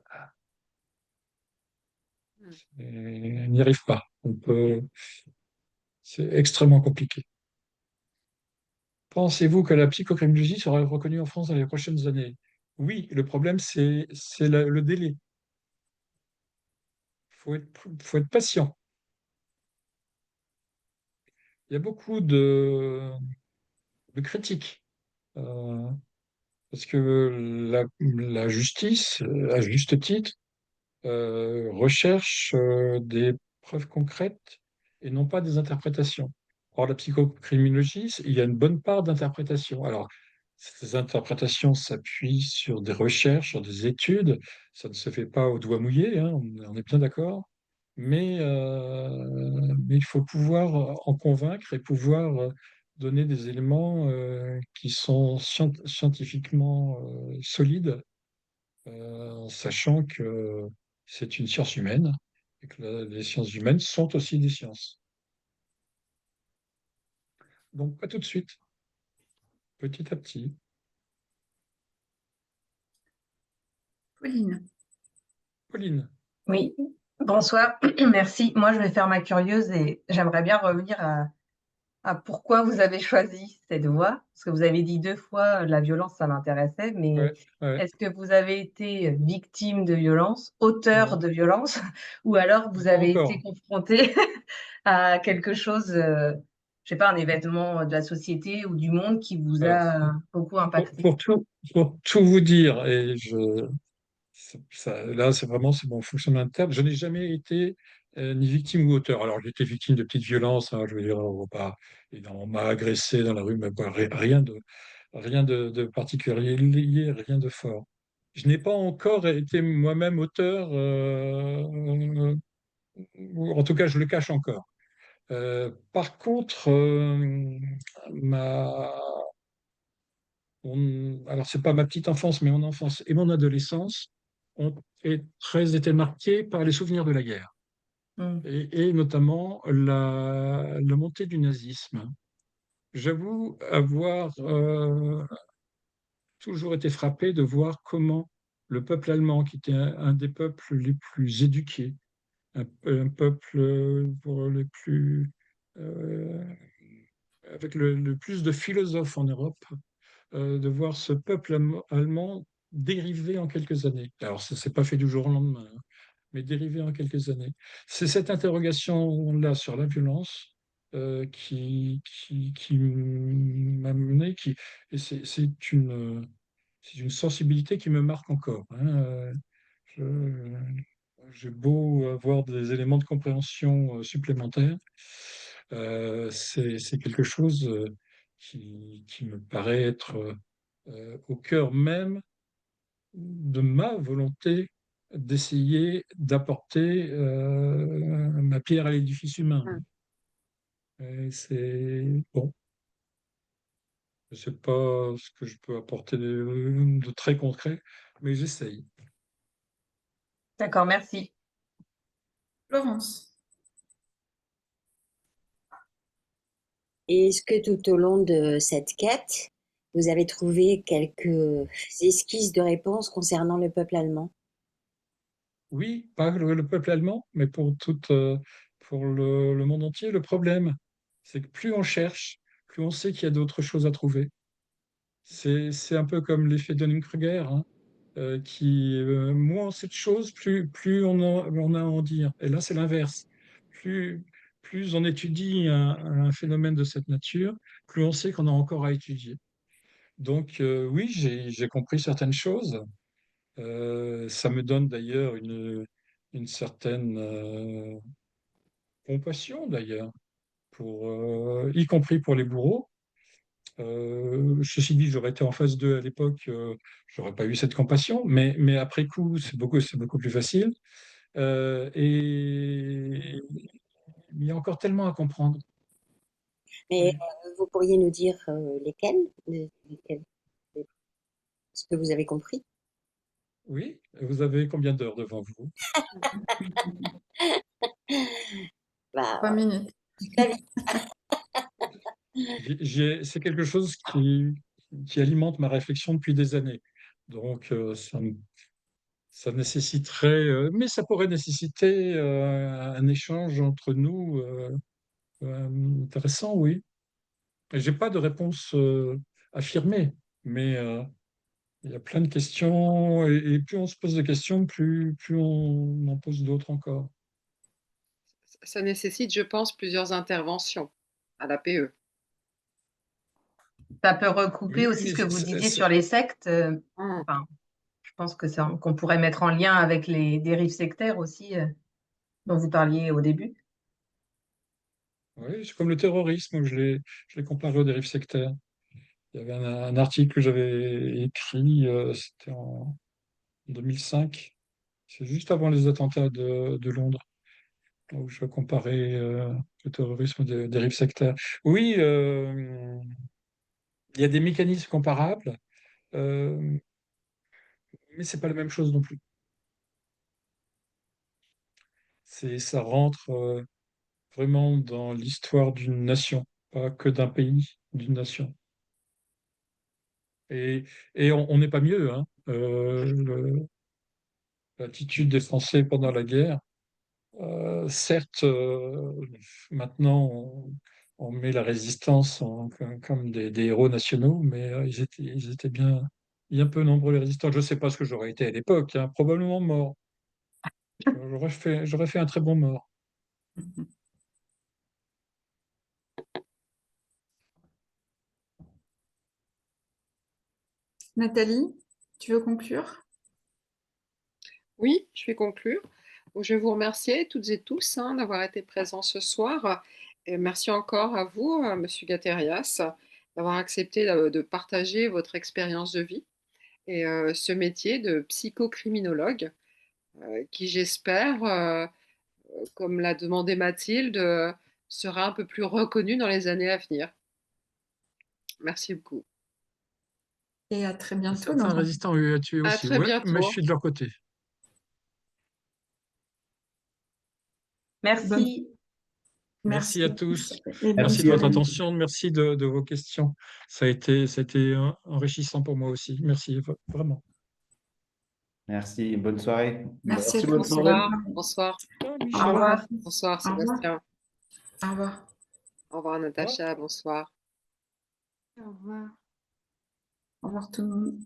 et on n'y arrive pas. C'est extrêmement compliqué. Pensez-vous que la psychocriminologie sera reconnue en France dans les prochaines années? Oui, le problème, c'est le délai. Faut être patient. Il y a beaucoup de critiques, euh, parce que la justice, à juste titre, recherche des preuves concrètes et non pas des interprétations. Or, la psychocriminologie, il y a une bonne part d'interprétation. Alors, ces interprétations s'appuient sur des recherches, sur des études. Ça ne se fait pas au doigt mouillé, hein, on est bien d'accord. Mais il faut pouvoir en convaincre et pouvoir donner des éléments qui sont scientifiquement solides, en sachant que c'est une science humaine et que les sciences humaines sont aussi des sciences. Donc, pas tout de suite, petit à petit. Pauline. Pauline, Oui, bonsoir, merci. Moi, je vais faire ma curieuse et j'aimerais bien revenir à pourquoi vous avez choisi cette voie. Parce que vous avez dit 2 fois la violence, ça m'intéressait, mais ouais, ouais, est-ce que vous avez été victime de violence, auteur non, de violence, ou alors vous pas avez été encore. confronté à quelque chose, je sais pas, un événement de la société ou du monde qui vous Alors, a beaucoup pour, impacté? pour tout, pour tout vous dire, là, c'est mon fonctionnement interne. Je n'ai jamais été ni victime ou auteur. Alors, j'ai été victime de petites violences, hein, je veux dire, on m'a agressé dans la rue, mais rien de particulier, rien de fort. Je n'ai pas encore été moi-même auteur, ou en tout cas, je le cache encore. Par contre, ma, alors c'est pas ma petite enfance, mais mon enfance et mon adolescence ont été marquées par les souvenirs de la guerre, Hmm. et notamment la montée du nazisme. J'avoue avoir toujours été frappé de voir comment le peuple allemand, qui était un des peuples les plus éduqués, un peuple pour les plus euh, avec le plus de philosophes en Europe, de voir ce peuple allemand dériver en quelques années. Alors, ça ne s'est pas fait du jour au lendemain, hein, mais dériver en quelques années. C'est cette interrogation-là sur la violence qui m'a mené, et c'est une sensibilité qui me marque encore, hein. Je- j'ai beau avoir des éléments de compréhension supplémentaires, c'est quelque chose qui me paraît être au cœur même de ma volonté d'essayer d'apporter ma pierre à l'édifice humain. Mm. Et c'est bon, je ne sais pas ce que je peux apporter de très concret, mais j'essaye. D'accord, merci. Florence. Et est-ce que tout au long de cette quête, vous avez trouvé quelques esquisses de réponses concernant le peuple allemand? Oui, pas le peuple allemand, mais pour le monde entier, le problème, c'est que plus on cherche, plus on sait qu'il y a d'autres choses à trouver. C'est un peu comme l'effet Dunning-Kruger, hein, moins on sait de choses, plus on a à en dire. Et là, c'est l'inverse. Plus, plus on étudie un phénomène de cette nature, plus on sait qu'on a encore à étudier. Donc, oui, j'ai compris certaines choses. Ça me donne d'ailleurs une certaine compassion, d'ailleurs, y compris pour les bourreaux. Ceci dit, j'aurais été en phase 2 à l'époque, j'aurais pas eu cette compassion, mais après coup, c'est beaucoup plus facile. Et il y a encore tellement à comprendre. Mais Oui, vous pourriez nous dire lesquels, ce que vous avez compris? oui. Vous avez combien d'heures devant vous? Trois Bah, minutes. très vite. C'est quelque chose qui alimente ma réflexion depuis des années. Donc, ça nécessiterait, mais ça pourrait nécessiter un échange entre nous intéressant, oui. J'ai pas de réponse affirmée, mais il y a plein de questions, et plus on se pose de questions, plus on en pose d'autres encore. Ça nécessite, je pense, plusieurs interventions à l'APE. Ça peut recouper Oui, aussi mais ce que vous disiez sur les sectes. Mm. Enfin, je pense que qu'on pourrait mettre en lien avec les dérives sectaires aussi, dont vous parliez au début. oui, c'est comme le terrorisme, je l'ai comparé aux dérives sectaires. Il y avait un article que j'avais écrit, c'était en 2005, c'est juste avant les attentats de Londres, où je comparais le terrorisme aux dérives sectaires. Oui, il y a des mécanismes comparables, euh, mais c'est pas la même chose non plus. Ça rentre vraiment dans l'histoire d'une nation, pas que d'un pays, d'une nation. Et, et on n'est pas mieux, hein. L'attitude des Français pendant la guerre, certes, maintenant on met la résistance comme des héros nationaux, mais ils étaient bien peu nombreux les résistants. Je ne sais pas ce que j'aurais été à l'époque, hein, probablement mort. J'aurais fait un très bon mort. Nathalie, tu veux conclure? Oui, je vais conclure. Donc, je vais vous remercier toutes et tous d'avoir été présents ce soir. Et merci encore à vous, Monsieur Gatérias, d'avoir accepté de partager votre expérience de vie et ce métier de psychocriminologue qui, j'espère, comme l'a demandé Mathilde, sera un peu plus reconnu dans les années à venir. Merci beaucoup. Et à très bientôt Certains résistants ont eu à tuer À aussi, très ouais, mais je bientôt. suis de leur côté. bonne... Merci. Merci Merci à tous. et bonne Merci de votre semaine. attention. Merci de vos questions. Ça a été enrichissant pour moi aussi. Merci, vraiment. Merci, bonne soirée. Merci à Merci, bonne tous. soirée. Bonsoir. Ah, Au Au Michel. revoir à revoir. tous. Bonsoir, Au revoir. Sébastien. Au revoir. Au revoir, Au revoir. Natacha. Bonsoir. Au revoir. Au revoir tout le monde.